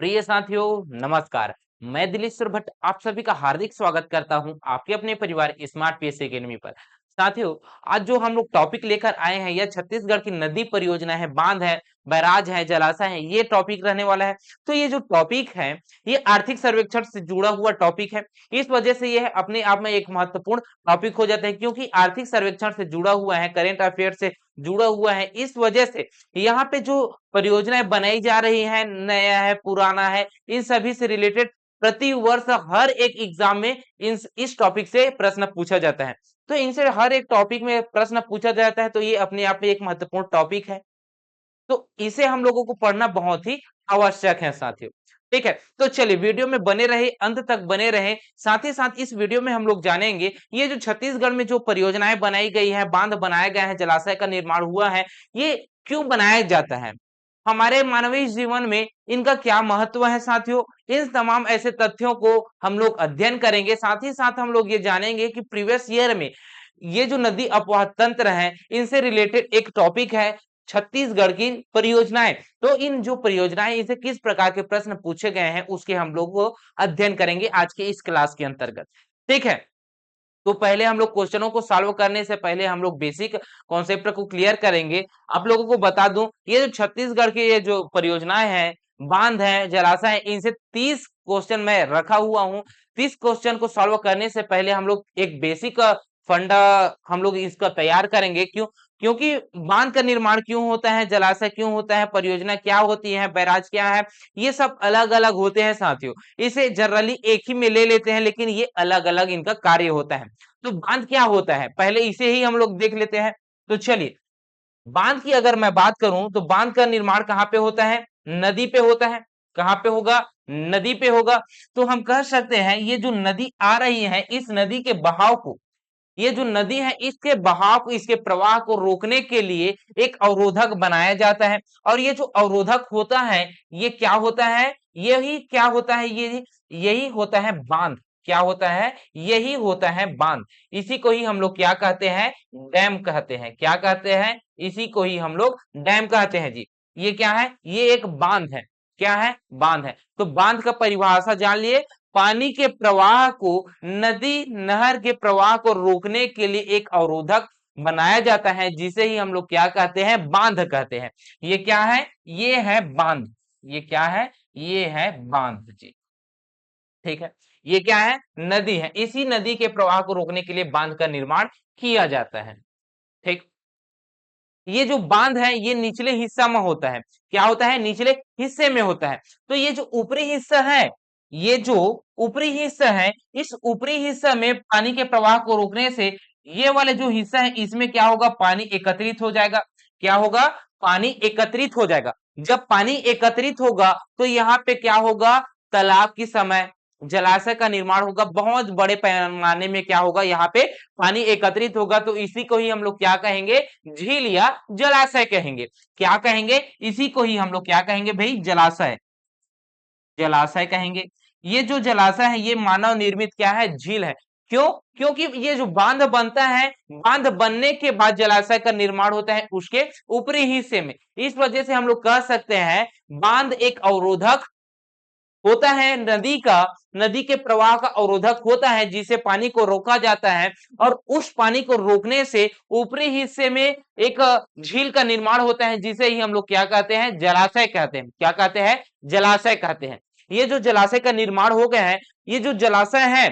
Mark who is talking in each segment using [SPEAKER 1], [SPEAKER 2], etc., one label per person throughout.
[SPEAKER 1] प्रिय साथियों, नमस्कार। मैं दिलीश्वर भट्ट आप सभी का हार्दिक स्वागत करता हूं आपके अपने परिवार स्मार्ट पीएस एकेडमी पर। साथियों, आज जो हम लोग टॉपिक लेकर आए हैं यह छत्तीसगढ़ की नदी परियोजना है, बांध है, बैराज है, जलाशय है, ये टॉपिक रहने वाला है। तो ये जो टॉपिक है ये आर्थिक सर्वेक्षण से जुड़ा हुआ टॉपिक है। इस वजह से यह अपने आप में एक महत्वपूर्ण टॉपिक हो जाता है, क्योंकि आर्थिक सर्वेक्षण से जुड़ा हुआ है, करेंट अफेयर से जुड़ा हुआ है। इस वजह से यहाँ पे जो परियोजनाएं बनाई जा रही हैं, नया है, पुराना है, इन सभी से रिलेटेड प्रति वर्ष हर एक एग्जाम में इस टॉपिक से प्रश्न पूछा जाता है। तो इनसे हर एक टॉपिक में प्रश्न पूछा जाता है, तो ये अपने आप में एक महत्वपूर्ण टॉपिक है। तो इसे हम लोगों को पढ़ना बहुत ही आवश्यक है साथियों। ठीक है, तो चलिए वीडियो में बने रहे, अंत तक बने रहे। साथ ही साथ इस वीडियो में हम लोग जानेंगे ये जो छत्तीसगढ़ में जो परियोजनाएं बनाई गई है, बांध बनाया गया है, जलाशय का निर्माण हुआ है, ये क्यों बनाया जाता है, हमारे मानवीय जीवन में इनका क्या महत्व है साथियों। इन तमाम ऐसे तथ्यों को हम लोग अध्ययन करेंगे। साथ ही साथ हम लोग ये जानेंगे कि प्रीवियस ईयर में ये जो नदी अपवाह तंत्र है, इनसे रिलेटेड एक टॉपिक है छत्तीसगढ़ की परियोजनाएं। तो इन जो परियोजनाएं, इसे किस प्रकार के प्रश्न पूछे गए हैं उसके हम लोग को अध्ययन करेंगे आज के इस क्लास के अंतर्गत। ठीक है, तो पहले हम लोग क्वेश्चनों को सॉल्व करने से पहले हम लोग बेसिक कॉन्सेप्ट को क्लियर करेंगे। आप लोगों को बता दूं, ये जो छत्तीसगढ़ की ये जो परियोजनाएं हैं, बांध है, जलाशय है, इनसे 30 क्वेश्चन मैं रखा हुआ हूं। 30 क्वेश्चन को सॉल्व करने से पहले हम लोग एक बेसिक फंडा हम लोग इसका तैयार करेंगे। क्यों? क्योंकि बांध का निर्माण क्यों होता है, जलाशय क्यों होता है, परियोजना क्या होती है, बैराज क्या है, ये सब अलग अलग होते हैं साथियों। इसे जनरली एक ही में ले लेते हैं, लेकिन ये अलग अलग इनका कार्य होता है। तो बांध क्या होता है, पहले इसे ही हम लोग देख लेते हैं। तो चलिए, बांध की अगर मैं बात करूं तो बांध का निर्माण कहां पे होता है? नदी पे होता है। कहां पे होगा? नदी पे होगा। तो हम कह सकते हैं ये जो नदी आ रही है, इस नदी के बहाव को, ये जो नदी है इसके बहाव को, इसके प्रवाह को रोकने के लिए एक अवरोधक बनाया जाता है। और ये जो अवरोधक होता है, ये क्या होता है? यही क्या होता है? ये यही होता है बांध। क्या होता है? यही होता है बांध। इसी को ही हम लोग क्या कहते हैं? डैम कहते हैं। क्या कहते हैं? इसी को ही हम लोग डैम कहते हैं जी। ये क्या है? ये एक बांध है। क्या है? बांध है। तो बांध का परिभाषा जान लिए, पानी के प्रवाह को, नदी नहर के प्रवाह को रोकने के लिए एक अवरोधक बनाया जाता है, जिसे ही हम लोग क्या कहते हैं? बांध कहते हैं। ये क्या है? ये है बांध। ये क्या है? ये है बांध जी। ठीक है, ये क्या है? नदी है। इसी नदी के प्रवाह को रोकने के लिए बांध का निर्माण किया जाता है। ठीक, ये जो बांध है ये निचले हिस्सा में होता है। क्या होता है? निचले हिस्से में होता है। तो ये जो ऊपरी हिस्सा है, ये जो ऊपरी हिस्सा है, इस ऊपरी हिस्सा में पानी के प्रवाह को रोकने से ये वाले जो हिस्सा है इसमें क्या होगा? पानी एकत्रित हो जाएगा। क्या होगा? पानी एकत्रित हो जाएगा। जब पानी एकत्रित होगा तो यहाँ पे क्या होगा? तालाब की समय, जलाशय का निर्माण होगा। बहुत बड़े पैमाने में क्या होगा? यहाँ पे पानी एकत्रित होगा। तो इसी को ही हम लोग क्या कहेंगे? झील या जलाशय कहेंगे। क्या कहेंगे? इसी को ही हम लोग क्या कहेंगे भाई? जलाशय। जलाशय कहेंगे। ये जो जलाशय है ये मानव निर्मित क्या है? झील है। क्यों? क्योंकि ये जो बांध बनता है, बांध बनने के बाद जलाशय का निर्माण होता है उसके ऊपरी हिस्से में। इस वजह से हम लोग कह सकते हैं बांध एक अवरोधक होता है नदी का, नदी के प्रवाह का अवरोधक होता है, जिसे पानी को रोका जाता है। और उस पानी को रोकने से ऊपरी हिस्से में एक झील का निर्माण होता है, जिसे ही हम लोग क्या कहते हैं? जलाशय कहते हैं। क्या कहते हैं? जलाशय कहते हैं। ये जो जलाशय का निर्माण हो गया है, ये जो जलाशय है,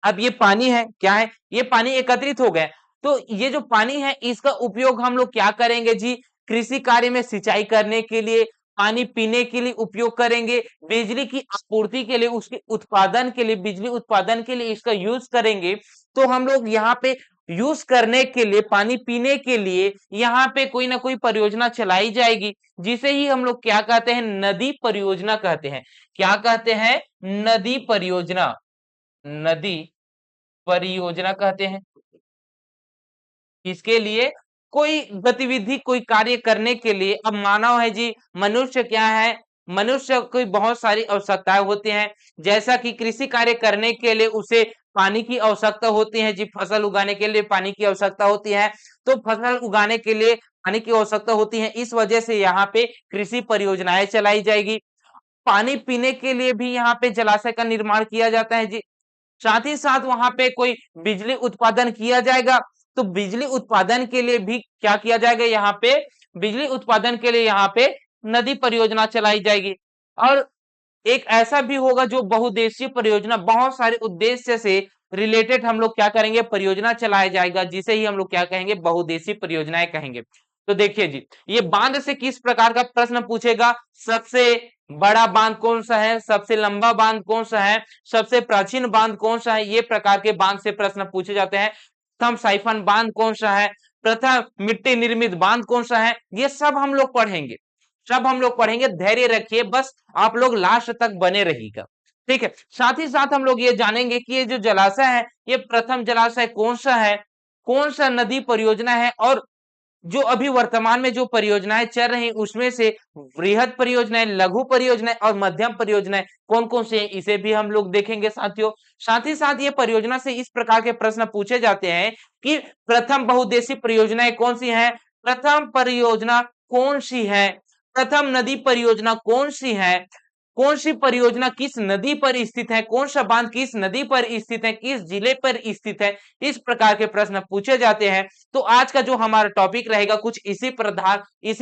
[SPEAKER 1] अब ये पानी है, क्या है? ये पानी एकत्रित हो गया। तो ये जो पानी है इसका उपयोग हम लोग क्या करेंगे जी? कृषि कार्य में, सिंचाई करने के लिए, पानी पीने के लिए उपयोग करेंगे, बिजली की आपूर्ति के लिए, उसके उत्पादन के लिए, बिजली उत्पादन के लिए इसका यूज करेंगे। तो हम लोग यहाँ पे यूज करने के लिए, पानी पीने के लिए यहाँ पे कोई ना कोई परियोजना चलाई जाएगी, जिसे ही हम लोग क्या कहते हैं? नदी परियोजना कहते हैं। क्या कहते हैं? नदी परियोजना। नदी परियोजना कहते हैं। इसके लिए कोई गतिविधि, कोई कार्य करने के लिए, अब मानव है जी, मनुष्य क्या है? मनुष्य को बहुत सारी आवश्यकताएं होती हैं। जैसा कि कृषि कार्य करने के लिए उसे पानी की आवश्यकता होती है जी, फसल उगाने के लिए पानी की आवश्यकता होती है। तो फसल उगाने के लिए पानी की आवश्यकता होती है। इस वजह से यहाँ पे कृषि परियोजनाएं चलाई जाएगी। पानी पीने के लिए भी यहाँ पे जलाशय का निर्माण किया जाता है जी। साथ ही साथ वहां पे कोई बिजली उत्पादन किया जाएगा, तो बिजली उत्पादन के लिए भी क्या किया जाएगा, यहाँ पे बिजली उत्पादन के लिए यहाँ पे नदी परियोजना चलाई जाएगी। और एक ऐसा भी होगा जो बहुउद्देशीय परियोजना, बहुत सारे उद्देश्य से रिलेटेड हम लोग क्या करेंगे, परियोजना चलाया जाएगा, जिसे ही हम लोग क्या कहेंगे, बहुउद्देशीय परियोजनाएं कहेंगे। तो देखिए जी, ये बांध से किस प्रकार का प्रश्न पूछेगा, सबसे बड़ा बांध कौन सा है, सबसे लंबा बांध कौन सा है, सबसे प्राचीन बांध कौन सा है, ये प्रकार के बांध से प्रश्न पूछे जाते हैं। प्रथम साइफन बांध कौन सा है, प्रथम मिट्टी निर्मित बांध कौन सा है, ये सब हम लोग पढ़ेंगे, सब हम लोग पढ़ेंगे। धैर्य रखिए, बस आप लोग लास्ट तक बने रहिएगा, ठीक है। साथ ही साथ हम लोग ये जानेंगे कि ये जो जलाशय है, ये प्रथम जलाशय कौन सा है, कौन सा नदी परियोजना है, और जो अभी वर्तमान में जो परियोजनाएं चल रही उसमें से वृहद परियोजनाएं, लघु परियोजनाएं और मध्यम परियोजनाएं कौन कौन से हैं, इसे भी हम लोग देखेंगे साथियों। साथ ही साथ ये परियोजना से इस प्रकार के प्रश्न पूछे जाते हैं कि प्रथम बहुउद्देशीय परियोजनाएं कौन सी हैं, प्रथम परियोजना कौन सी है, प्रथम नदी परियोजना कौन सी है, कौन सी परियोजना किस नदी पर स्थित है, कौन सा बांध किस नदी पर स्थित है, किस जिले पर स्थित है, इस प्रकार के प्रश्न पूछे जाते हैं। तो आज का जो हमारा टॉपिक रहेगा कुछ इसी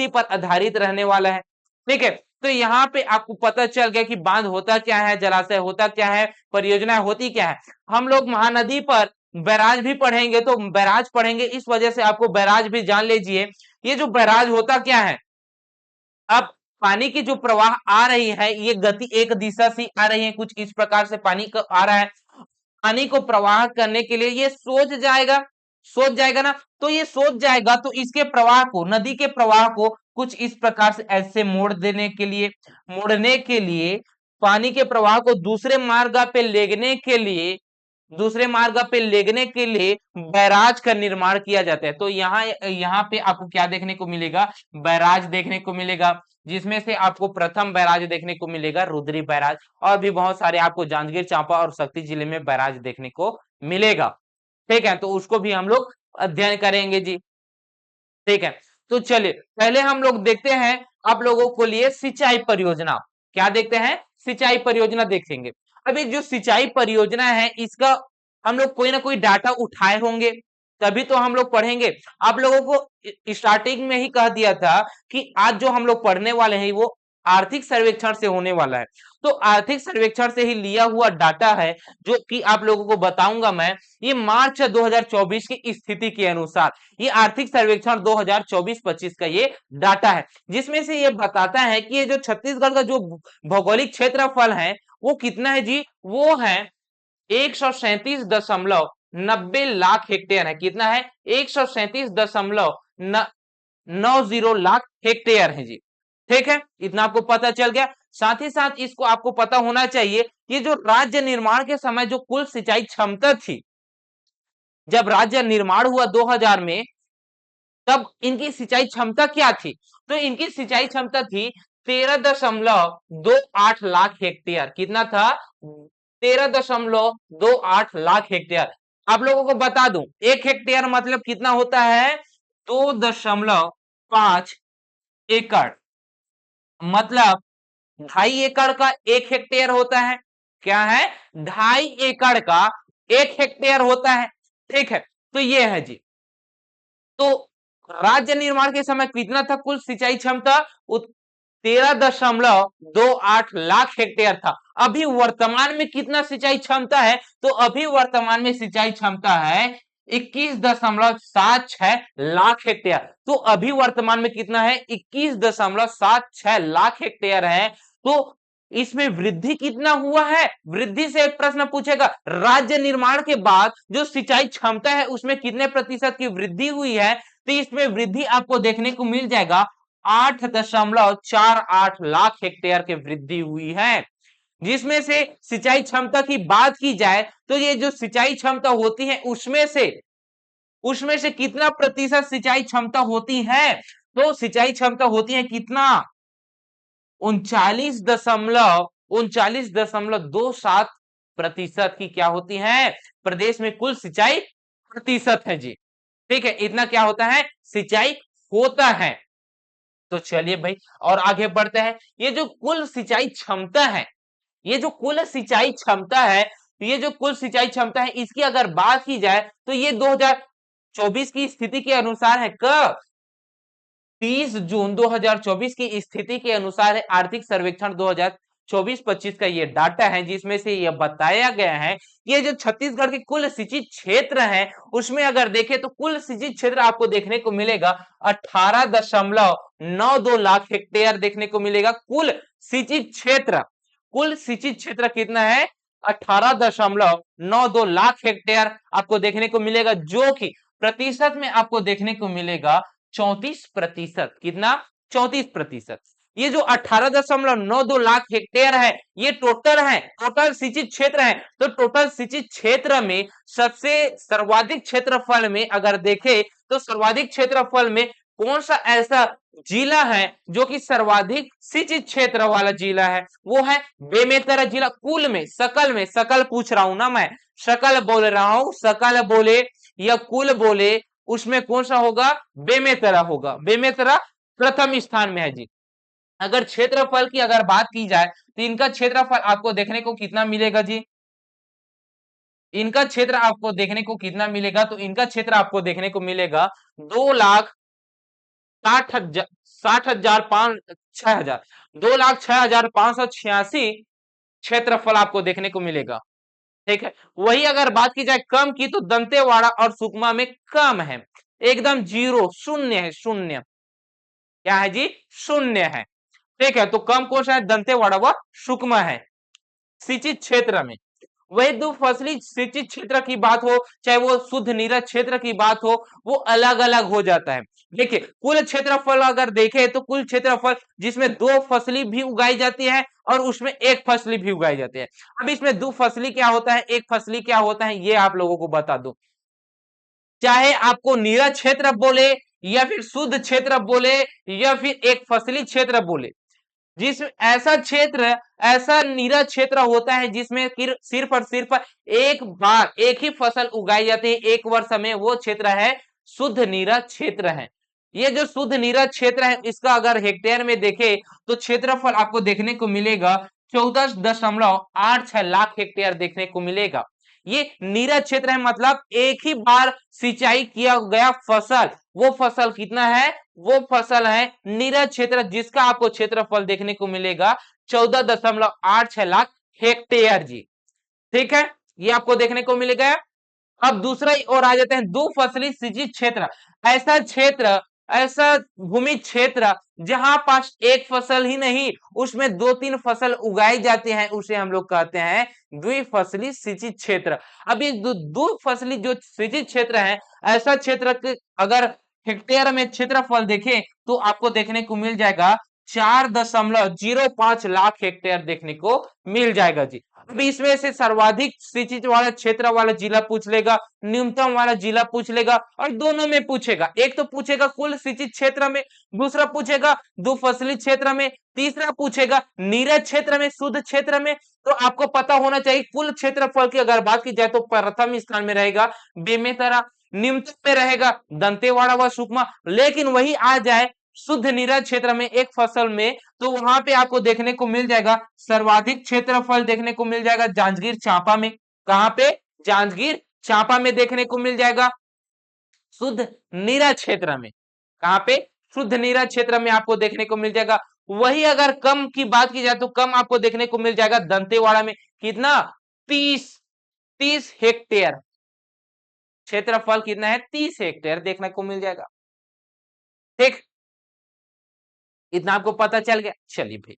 [SPEAKER 1] पर आधारित रहने वाला है, ठीक है। तो यहाँ पे आपको पता चल गया कि बांध होता क्या है, जलाशय होता क्या है, परियोजना होती क्या है। हम लोग महानदी पर बैराज भी पढ़ेंगे, तो बैराज पढ़ेंगे, इस वजह से आपको बैराज भी जान लीजिए। ये जो बैराज होता क्या है, अब पानी की जो प्रवाह आ रही है, ये गति एक दिशा से आ रही है, कुछ इस प्रकार से पानी का आ रहा है। पानी को प्रवाह करने के लिए ये सोच जाएगा ना, तो ये सोच जाएगा, तो इसके प्रवाह को, नदी के प्रवाह को कुछ इस प्रकार से ऐसे मोड़ने के लिए पानी के प्रवाह को दूसरे मार्ग पे लेगने के लिए बैराज का निर्माण किया जाता है। तो यहाँ यहाँ पे आपको क्या देखने को मिलेगा, बैराज देखने को मिलेगा, जिसमें से आपको प्रथम बैराज देखने को मिलेगा रुद्री बैराज, और भी बहुत सारे आपको जांजगीर चांपा और शक्ति जिले में बैराज देखने को मिलेगा, ठीक है। तो उसको भी हम लोग अध्ययन करेंगे जी, ठीक है। तो चलिए पहले हम लोग देखते हैं आप लोगों को लिए सिंचाई परियोजना, क्या देखते हैं, सिंचाई परियोजना देखेंगे। अभी जो सिंचाई परियोजना है, इसका हम लोग कोई ना कोई डाटा उठाए होंगे, तभी तो हम लोग पढ़ेंगे। आप लोगों को स्टार्टिंग में ही कह दिया था कि आज जो हम लोग पढ़ने वाले हैं वो आर्थिक सर्वेक्षण से होने वाला है। तो आर्थिक सर्वेक्षण से ही लिया हुआ डाटा है, जो कि आप लोगों को बताऊंगा मैं। ये मार्च 2024 की स्थिति के अनुसार ये आर्थिक सर्वेक्षण 2024-25 का ये डाटा है, जिसमें से ये बताता है कि ये जो छत्तीसगढ़ का जो भौगोलिक क्षेत्रफल है वो कितना है जी, वो है 137.90 लाख हेक्टेयर है। कितना है, 137.90 लाख हेक्टेयर है जी, ठीक है। इतना आपको पता चल गया। साथ ही साथ इसको आपको पता होना चाहिए कि जो राज्य निर्माण के समय जो कुल सिंचाई क्षमता थी, जब राज्य निर्माण हुआ 2000 में, तब इनकी सिंचाई क्षमता क्या थी, तो इनकी सिंचाई क्षमता थी 13.28 लाख हेक्टेयर। कितना था, 13.28 लाख हेक्टेयर। आप लोगों को बता दूं, 1 हेक्टेयर मतलब कितना होता है, 2.5 एकड़, मतलब 2.5 एकड़ का 1 हेक्टेयर होता है। क्या है, 2.5 एकड़ का 1 हेक्टेयर होता है, ठीक है। तो ये है जी। तो राज्य निर्माण के समय कितना था कुल सिंचाई क्षमता, 13.28 लाख हेक्टेयर था। अभी वर्तमान में कितना सिंचाई क्षमता है, तो अभी वर्तमान में सिंचाई क्षमता है 21.76 लाख हेक्टेयर। तो अभी वर्तमान में कितना है, 21.76 लाख हेक्टेयर है। तो इसमें वृद्धि कितना हुआ है, वृद्धि से एक प्रश्न पूछेगा, राज्य निर्माण के बाद जो सिंचाई क्षमता है उसमें कितने प्रतिशत की वृद्धि हुई है, तो इसमें वृद्धि आपको देखने को मिल जाएगा 8.48 लाख हेक्टेयर की वृद्धि हुई है। जिसमें से सिंचाई क्षमता की बात की जाए, तो ये जो सिंचाई क्षमता होती है उसमें से कितना प्रतिशत सिंचाई क्षमता होती है, तो सिंचाई क्षमता होती है कितना, 39.27% की क्या होती है, प्रदेश में कुल सिंचाई प्रतिशत है जी, ठीक है। इतना क्या होता है, सिंचाई होता है। तो चलिए भाई और आगे बढ़ते हैं। ये जो कुल सिंचाई क्षमता है, ये जो कुल सिंचाई क्षमता है, ये जो कुल सिंचाई क्षमता है, इसकी अगर बात की जाए तो ये 2024 की स्थिति के अनुसार है। कब? 30 जून 2024 की स्थिति के अनुसार है। आर्थिक सर्वेक्षण 2024-25 का ये डाटा है, जिसमें से ये बताया गया है ये जो छत्तीसगढ़ के कुल सिंचित क्षेत्र है, उसमें अगर देखें तो कुल सिंचित क्षेत्र आपको देखने को मिलेगा 18.92 लाख हेक्टेयर देखने को मिलेगा। कुल सिंचित क्षेत्र, कुल सिंचित क्षेत्र कितना है? 18.92 लाख हेक्टेयर आपको देखने को मिलेगा, जो कि प्रतिशत में आपको देखने को मिलेगा 34%। कितना? 34%। ये जो 18.92 लाख हेक्टेयर है, ये टोटल है, टोटल सिंचित क्षेत्र है। तो टोटल सिंचित क्षेत्र में सबसे सर्वाधिक क्षेत्रफल में अगर देखें तो सर्वाधिक क्षेत्रफल में कौन सा ऐसा जिला है जो कि सर्वाधिक सिंचित क्षेत्र वाला जिला है? वो है बेमेतरा जिला। कुल में, सकल में, सकल पूछ रहा हूं ना मैं, सकल बोल रहा हूं, सकल बोले या कुल बोले, उसमें कौन सा होगा? बेमेतरा होगा। बेमेतरा प्रथम स्थान में है जी। अगर क्षेत्रफल की अगर बात की जाए तो इनका क्षेत्रफल आपको देखने को कितना मिलेगा जी? इनका क्षेत्र आपको देखने को कितना मिलेगा? तो इनका क्षेत्र आपको देखने को मिलेगा 2,60,000, 60,000, 6,000, 2,06,586 क्षेत्रफल आपको देखने को मिलेगा। ठीक है। वही अगर बात की जाए कम की, तो दंतेवाड़ा और सुकमा में कम है, एकदम जीरो, शून्य है, शून्य। क्या है जी? शून्य है। ठीक है। तो कम कौन सा है? दंतेवाड़ा व सुकमा है सिंचित क्षेत्र में। वही दो फसली सिंचित क्षेत्र की बात हो, चाहे वो शुद्ध नीरज क्षेत्र की बात हो, वो अलग अलग हो जाता है। देखिए कुल क्षेत्रफल अगर देखें तो कुल क्षेत्रफल जिसमें दो फसली भी उगाई जाती है और उसमें एक फसली भी उगाई जाती है। अब इसमें दो फसली क्या होता है, एक फसली क्या होता है, ये आप लोगों को बता दो। चाहे आपको नीरज क्षेत्र बोले या फिर शुद्ध क्षेत्र बोले या फिर एक फसली क्षेत्र बोले, जिस ऐसा क्षेत्र, ऐसा नीरज क्षेत्र होता है जिसमें सिर्फ और सिर्फ एक बार एक ही फसल उगाई जाती है एक वर्ष में, वो क्षेत्र है शुद्ध नीरज क्षेत्र है। ये जो शुद्ध नीरज क्षेत्र है, इसका अगर हेक्टेयर में देखें तो क्षेत्रफल आपको देखने को मिलेगा 14.86 लाख हेक्टेयर देखने को मिलेगा। ये नीरज क्षेत्र है, मतलब एक ही बार सिंचाई किया गया फसल, वो फसल कितना है? वो फसल है नीरज क्षेत्र, जिसका आपको क्षेत्रफल देखने को मिलेगा 14.86 लाख हेक्टेयर जी। ठीक है, ये आपको देखने को मिलेगा। अब दूसरा और आ जाते हैं दो फसली सिंचित क्षेत्र। ऐसा क्षेत्र, ऐसा भूमि क्षेत्र जहां पास एक फसल ही नहीं, उसमें दो तीन फसल उगाई जाती हैं, उसे हम लोग कहते हैं द्विफसली सिंचित क्षेत्र। अब ये दो फसली जो सिंचित क्षेत्र है, ऐसा क्षेत्र के अगर हेक्टेयर में क्षेत्रफल देखें तो आपको देखने को मिल जाएगा 4.05 लाख हेक्टेयर देखने को मिल जाएगा जी। अभी इसमें से सर्वाधिक सिंचित वाला क्षेत्र वाला जिला पूछ लेगा, न्यूनतम वाला जिला पूछ लेगा, और दोनों में पूछेगा। एक तो पूछेगा कुल सिंचित क्षेत्र में, दूसरा पूछेगा दो फसली क्षेत्र में, तीसरा पूछेगा नीरज क्षेत्र में, शुद्ध क्षेत्र में। तो आपको पता होना चाहिए कुल क्षेत्रफल की अगर बात की जाए तो प्रथम स्थान में रहेगा बेमेतरा, निम्नतम में रहेगा दंतेवाड़ा व सुकमा। लेकिन वही आ जाए शुद्ध नीरज क्षेत्र में एक फसल में, तो वहां पे आपको देखने को मिल जाएगा सर्वाधिक क्षेत्रफल देखने को मिल जाएगा जांजगीर चांपा में। कहां पे? जांजगीर चांपा में देखने को मिल जाएगा शुद्ध नीरज क्षेत्र में। कहां पे? शुद्ध नीरज क्षेत्र में आपको देखने को मिल जाएगा। वही अगर कम की बात की जाए तो कम आपको देखने को मिल जाएगा दंतेवाड़ा में। कितना? 30 हेक्टेयर क्षेत्रफल कितना है? 30 हेक्टेयर देखने को मिल जाएगा। ठीक, इतना आपको पता चल गया। चलिए भाई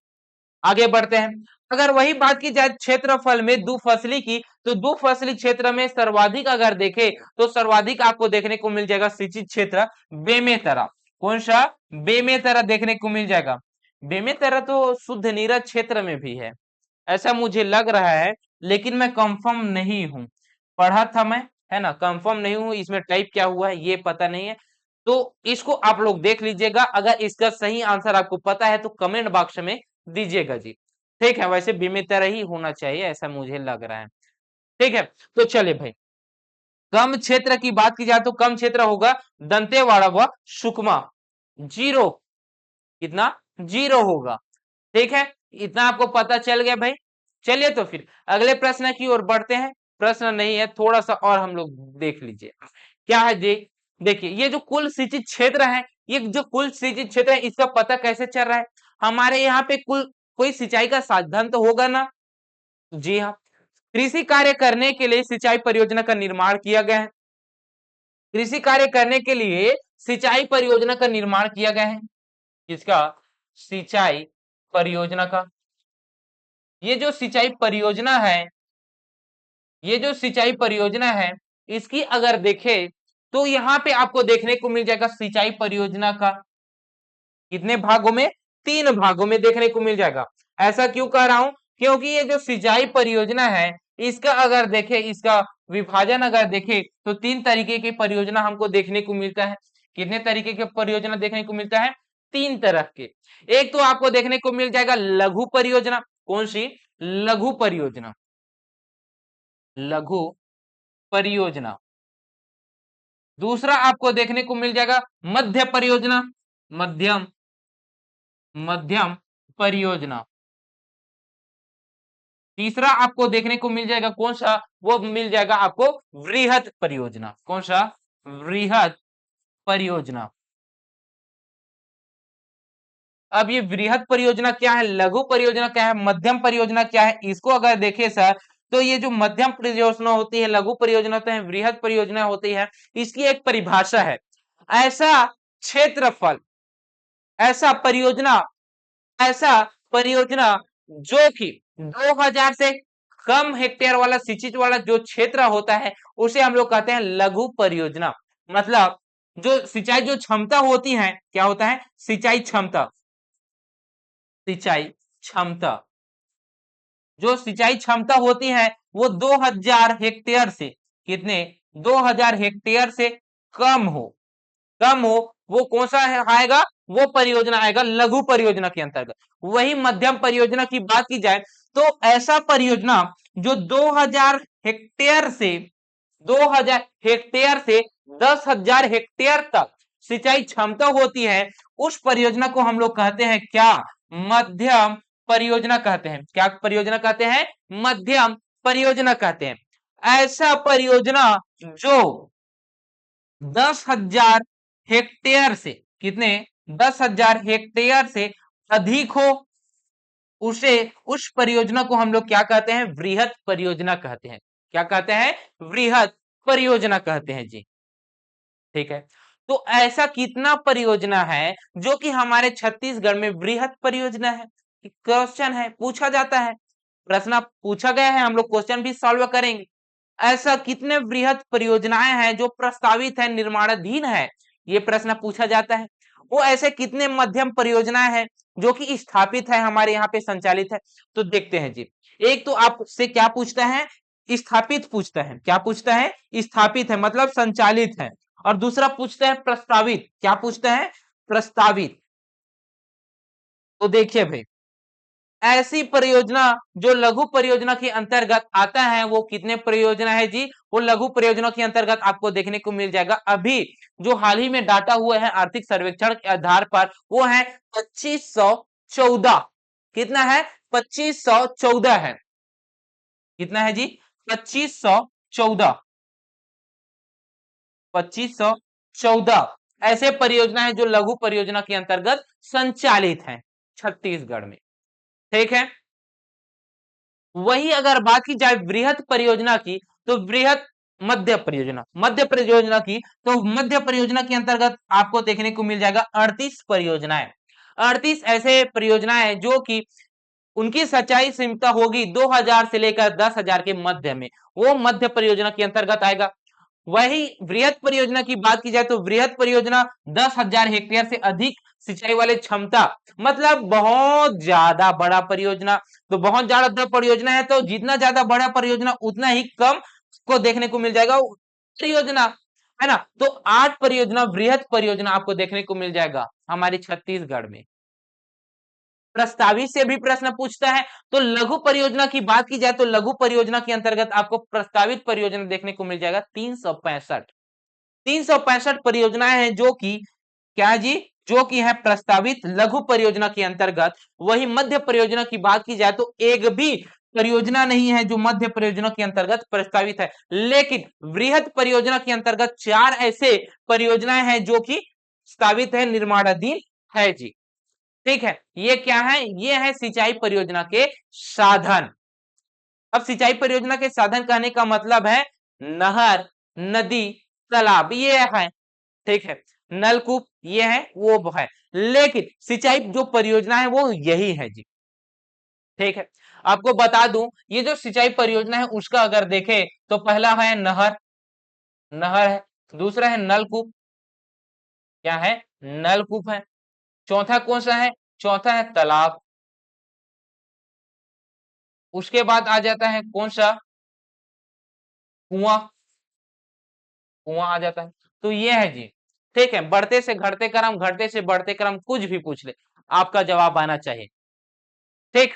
[SPEAKER 1] आगे बढ़ते हैं। अगर वही बात की जाए क्षेत्रफल में दो फसली की, तो दो फसली क्षेत्र में सर्वाधिक अगर देखें तो सर्वाधिक आपको देखने को मिल जाएगा सिंचित क्षेत्र बेमेतरा। कौन सा? बेमेतरा देखने को मिल जाएगा। बेमेतरा तो शुद्ध नीरज क्षेत्र में भी है, ऐसा मुझे लग रहा है, लेकिन मैं कंफर्म नहीं हूं। पढ़ा था मैं, है ना, कंफर्म नहीं हूं, इसमें टाइप क्या हुआ है ये पता नहीं है। तो इसको आप लोग देख लीजिएगा, अगर इसका सही आंसर आपको पता है तो कमेंट बॉक्स में दीजिएगा जी। ठीक है, वैसे बीमितर ही होना चाहिए ऐसा मुझे लग रहा है। ठीक है, तो चलिए भाई कम क्षेत्र की बात की जाए तो कम क्षेत्र होगा दंतेवाड़ा व सुकमा, जीरो। कितना, 0 होगा। ठीक है, इतना आपको पता चल गया भाई। चलिए तो फिर अगले प्रश्न की ओर बढ़ते हैं। प्रश्न नहीं है, थोड़ा सा और हम लोग देख लीजिए क्या है जी। देखिए ये जो कुल सिंचित क्षेत्र है, ये जो कुल सिंचित क्षेत्र है इसका पता कैसे चल रहा है। हमारे यहाँ पे कुल कोई सिंचाई का साधन तो होगा ना। जी हाँ, कृषि कार्य करने के लिए सिंचाई परियोजना का निर्माण किया गया है। कृषि कार्य करने के लिए सिंचाई परियोजना का निर्माण किया गया है। इसका सिंचाई परियोजना का, ये जो सिंचाई परियोजना है, ये जो सिंचाई परियोजना है, इसकी अगर देखें तो यहाँ पे आपको देखने को मिल जाएगा सिंचाई परियोजना का कितने भागों में, 3 भागों में देखने को मिल जाएगा। ऐसा क्यों कह रहा हूं, क्योंकि ये जो सिंचाई परियोजना है इसका अगर देखें, इसका विभाजन अगर देखें तो 3 तरीके की परियोजना हमको देखने को मिलता है। कितने तरीके के परियोजना देखने को मिलता है, 3 तरह के। एक तो आपको देखने को मिल जाएगा लघु परियोजना। कौन सी, लघु परियोजना, लघु परियोजना। दूसरा आपको देखने को मिल जाएगा मध्य परियोजना, मध्यम, मध्यम परियोजना। तीसरा आपको देखने को मिल जाएगा कौन सा, वो मिल जाएगा आपको वृहद परियोजना। कौन सा, वृहद परियोजना। अब ये वृहद परियोजना क्या है, लघु परियोजना क्या है, मध्यम परियोजना क्या है, इसको अगर देखें सर तो ये जो मध्यम परियोजना होती है, लघु परियोजना होते हैं, वृहद परियोजना होती है, इसकी एक परिभाषा है। ऐसा क्षेत्रफल, ऐसा परियोजना, ऐसा परियोजना जो कि 2000 से कम हेक्टेयर वाला सिंचित वाला जो क्षेत्र होता है उसे हम लोग कहते हैं लघु परियोजना। मतलब जो सिंचाई जो क्षमता होती है, क्या होता है, सिंचाई क्षमता, सिंचाई क्षमता, जो सिंचाई क्षमता होती है वो 2000 हेक्टेयर से कितने, 2000 हेक्टेयर से कम हो, कम हो, वो कौन सा आएगा, वो परियोजना आएगा लघु परियोजना के अंतर्गत। वही मध्यम परियोजना की बात की जाए तो ऐसा परियोजना जो 2000 हेक्टेयर से, 2000 हेक्टेयर से 10,000 हेक्टेयर तक सिंचाई क्षमता होती है, उस परियोजना को हम लोग कहते हैं क्या, मध्यम परियोजना कहते हैं। क्या परियोजना कहते हैं, मध्यम परियोजना कहते हैं। ऐसा परियोजना जो 10,000 हेक्टेयर से कितने, 10,000 हेक्टेयर से अधिक हो, उसे, उस परियोजना को हम लोग क्या कहते हैं, वृहद परियोजना कहते हैं। क्या कहते हैं, वृहद परियोजना कहते हैं जी। ठीक है, तो ऐसा कितना परियोजना है जो कि हमारे छत्तीसगढ़ में वृहद परियोजना है। क्वेश्चन है, पूछा जाता है, प्रश्न पूछा गया है, हम लोग क्वेश्चन भी सॉल्व करेंगे। ऐसा कितने वृहद परियोजनाएं हैं जो प्रस्तावित है, निर्माणाधीन है, ये प्रश्न पूछा जाता है। वो ऐसे कितने मध्यम परियोजनाएं हैं जो कि स्थापित है, हमारे यहाँ पे संचालित है। तो देखते हैं जी, एक तो आपसे क्या पूछता है, स्थापित पूछता है। क्या पूछता है, स्थापित है मतलब संचालित है। और दूसरा पूछता है प्रस्तावित। क्या पूछता है, प्रस्तावित। तो देखिए भाई, ऐसी परियोजना जो लघु परियोजना के अंतर्गत आता है वो कितने परियोजना है जी, वो लघु परियोजना के अंतर्गत आपको देखने को मिल जाएगा। अभी जो हाल ही में डाटा हुआ है आर्थिक सर्वेक्षण के आधार पर, वो है 2514। कितना है, 2514 है। कितना है जी, 2514, 2514 ऐसे परियोजना है जो लघु परियोजना के अंतर्गत संचालित है छत्तीसगढ़ में। ठीक है, वही अगर बात की जाए वृहद परियोजना की, तो वृहद, मध्य परियोजना, मध्य परियोजना की, तो मध्य परियोजना के अंतर्गत आपको देखने को मिल जाएगा 38 परियोजनाएं। 38 ऐसे परियोजनाएं जो कि उनकी सच्चाई सीमता होगी 2000 से लेकर 10,000 के मध्य में, वो मध्य परियोजना के अंतर्गत आएगा। वही वृहद परियोजना की बात की जाए तो वृहद परियोजना 10,000 हेक्टेयर से अधिक सिंचाई वाले क्षमता, मतलब बहुत ज्यादा बड़ा परियोजना। तो बहुत ज्यादा परियोजना है तो जितना ज्यादा बड़ा परियोजना उतना ही कम को देखने को मिल जाएगा परियोजना, है ना। तो 8 परियोजना वृहद परियोजना आपको देखने को मिल जाएगा हमारे छत्तीसगढ़ में। प्रस्तावित से भी प्रश्न पूछता है। तो लघु परियोजना की बात की जाए तो लघु परियोजना के अंतर्गत आपको प्रस्तावित परियोजना देखने को मिल जाएगा 365। 365 परियोजनाएं हैं जो कि क्या है जी, जो कि है प्रस्तावित लघु परियोजना के अंतर्गत। वही मध्य परियोजना की बात की जाए तो एक भी परियोजना नहीं है जो मध्य परियोजना के अंतर्गत प्रस्तावित है, लेकिन वृहद परियोजना के अंतर्गत 4 ऐसे परियोजनाएं हैं जो कि प्रस्तावित है, निर्माणाधीन है जी। ठीक है, ये क्या है? ये है सिंचाई परियोजना के साधन। अब सिंचाई परियोजना के साधन कहने का मतलब है नहर, नदी, तालाब, ये है। ठीक है, नलकूप ये है, वो है, लेकिन सिंचाई जो परियोजना है वो यही है जी। ठीक है, आपको बता दूं ये जो सिंचाई परियोजना है उसका अगर देखें तो पहला है नहर, नहर है। दूसरा है नलकूप, क्या है? नलकूप है। चौथा कौन सा है? चौथा है तालाब। उसके बाद आ जाता है कौन सा? कुआं, कुआं आ जाता है। तो ये है जी। ठीक है, बढ़ते से घटते क्रम, घटते से बढ़ते क्रम, कुछ भी पूछ ले आपका जवाब आना चाहिए। ठीक,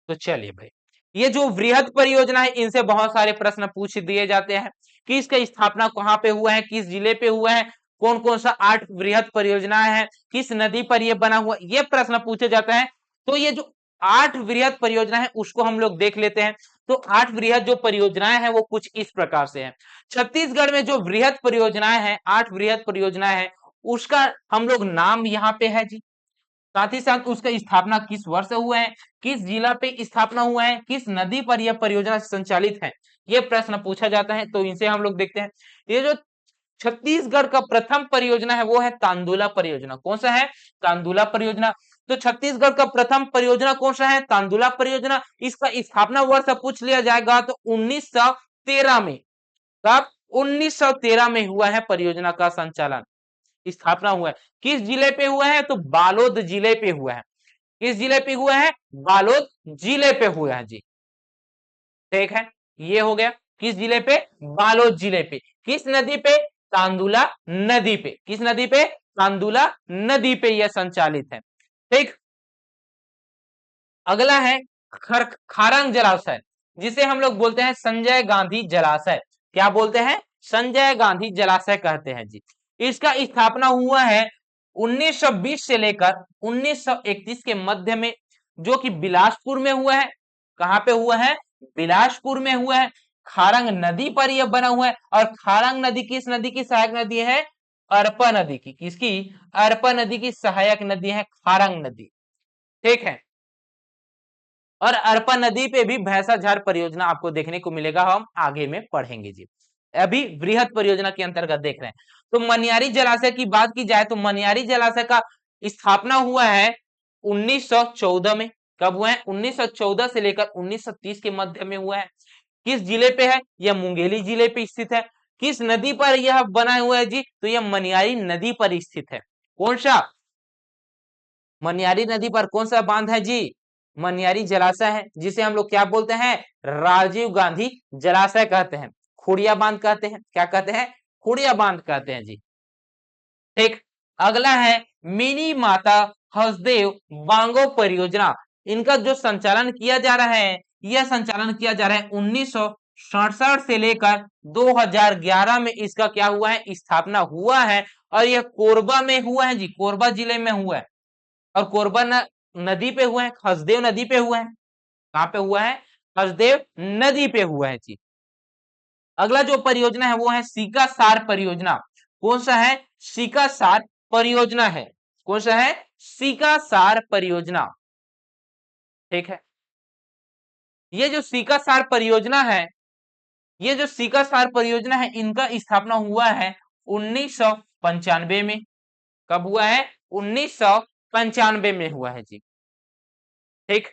[SPEAKER 1] तो चलिए भाई, ये जो वृहद परियोजना है इनसे बहुत सारे प्रश्न पूछ दिए जाते हैं कि इसका स्थापना कहाँ पे हुआ है, किस जिले पे हुआ है, कौन कौन सा 8 वृहद परियोजनाएं हैं, किस नदी पर ये बना हुआ, ये प्रश्न पूछे जाते हैं। तो ये जो 8 वृहद परियोजना है उसको हम लोग देख लेते हैं। तो 8 वृहद जो परियोजनाएं हैं वो कुछ इस प्रकार से है। छत्तीसगढ़ में जो वृहद परियोजनाएं हैं, 8 वृहद परियोजनाएं हैं, उसका हम लोग नाम यहाँ पे है जी। साथ ही साथ उसका स्थापना किस वर्ष हुआ है, किस जिला पे स्थापना हुआ है, किस नदी पर यह परियोजना संचालित है, ये प्रश्न पूछा जाता है। तो इनसे हम लोग देखते हैं। ये जो छत्तीसगढ़ का प्रथम परियोजना है वो है तांदुला परियोजना। कौन सा है? तांदुला परियोजना। तो छत्तीसगढ़ का प्रथम परियोजना कौन सा है? तांदुला परियोजना। इसका स्थापना वर्ष पूछ लिया जाएगा तो 1913 में। कब? 1913 में हुआ है परियोजना का संचालन, स्थापना हुआ है। किस जिले पे हुआ है? तो बालोद जिले पे हुआ है। किस जिले पे हुआ है? बालोद जिले पे हुआ है जी। ठीक है, ये हो गया। किस जिले पे? बालोद जिले पे। किस नदी पे? तांदुला नदी पे। किस नदी पे? तांदुला नदी पे यह संचालित है। ठीक, अगला है खारंग जलाशय, जिसे हम लोग बोलते हैं संजय गांधी जलाशय। क्या बोलते हैं? संजय गांधी जलाशय कहते हैं जी। इसका स्थापना हुआ है 1920 से लेकर 1931 के मध्य में, जो कि बिलासपुर में हुआ है। कहां पे हुआ है? बिलासपुर में हुआ है। खारंग नदी पर यह बना हुआ है। और खारंग नदी किस नदी की सहायक नदी है? अरपा नदी की। किसकी? अरपा नदी की सहायक नदी है खारंग नदी। ठीक है, और अरपा नदी पे भी भैंसाझार परियोजना आपको देखने को मिलेगा, हम आगे में पढ़ेंगे जी। अभी वृहद परियोजना के अंतर्गत देख रहे हैं। तो मनियारी जलाशय की बात की जाए तो मनियारी जलाशय का स्थापना हुआ है 1914 में। कब हुआ है? 1914 से लेकर 1930 के मध्य में हुआ है। किस जिले पे है? यह मुंगेली जिले पे स्थित है। किस नदी पर यह बना हुआ है जी? तो यह मनियारी नदी पर स्थित है। कौन सा? मनियारी नदी पर कौन सा बांध है जी? मनियारी जलाशय है, जिसे हम लोग क्या बोलते हैं? राजीव गांधी जलाशय कहते हैं, खुड़िया बांध कहते हैं। क्या कहते हैं? खुड़िया बांध कहते हैं जी। ठीक, अगला है मिनी माता हसदेव बांगो परियोजना। इनका जो संचालन किया जा रहा है, यह संचालन किया जा रहा है 1967 से लेकर 2011 में इसका क्या हुआ है? स्थापना हुआ है। और यह कोरबा में हुआ है जी, कोरबा जिले में हुआ है। और कोरबा नदी पे हुआ है, हसदेव नदी पे हुआ है। कहां पे हुआ है? हसदेव नदी पे हुआ है जी। अगला जो परियोजना है वो है सीका सार परियोजना। कौन सा है? सीका सार परियोजना है। कौन सा है? सीका सार परियोजना। ठीक है, ये जो सीका सार परियोजना है, ये जो सीका सार परियोजना है, इनका स्थापना हुआ है 1995 में। कब हुआ है? 1995 में हुआ है जी। ठीक,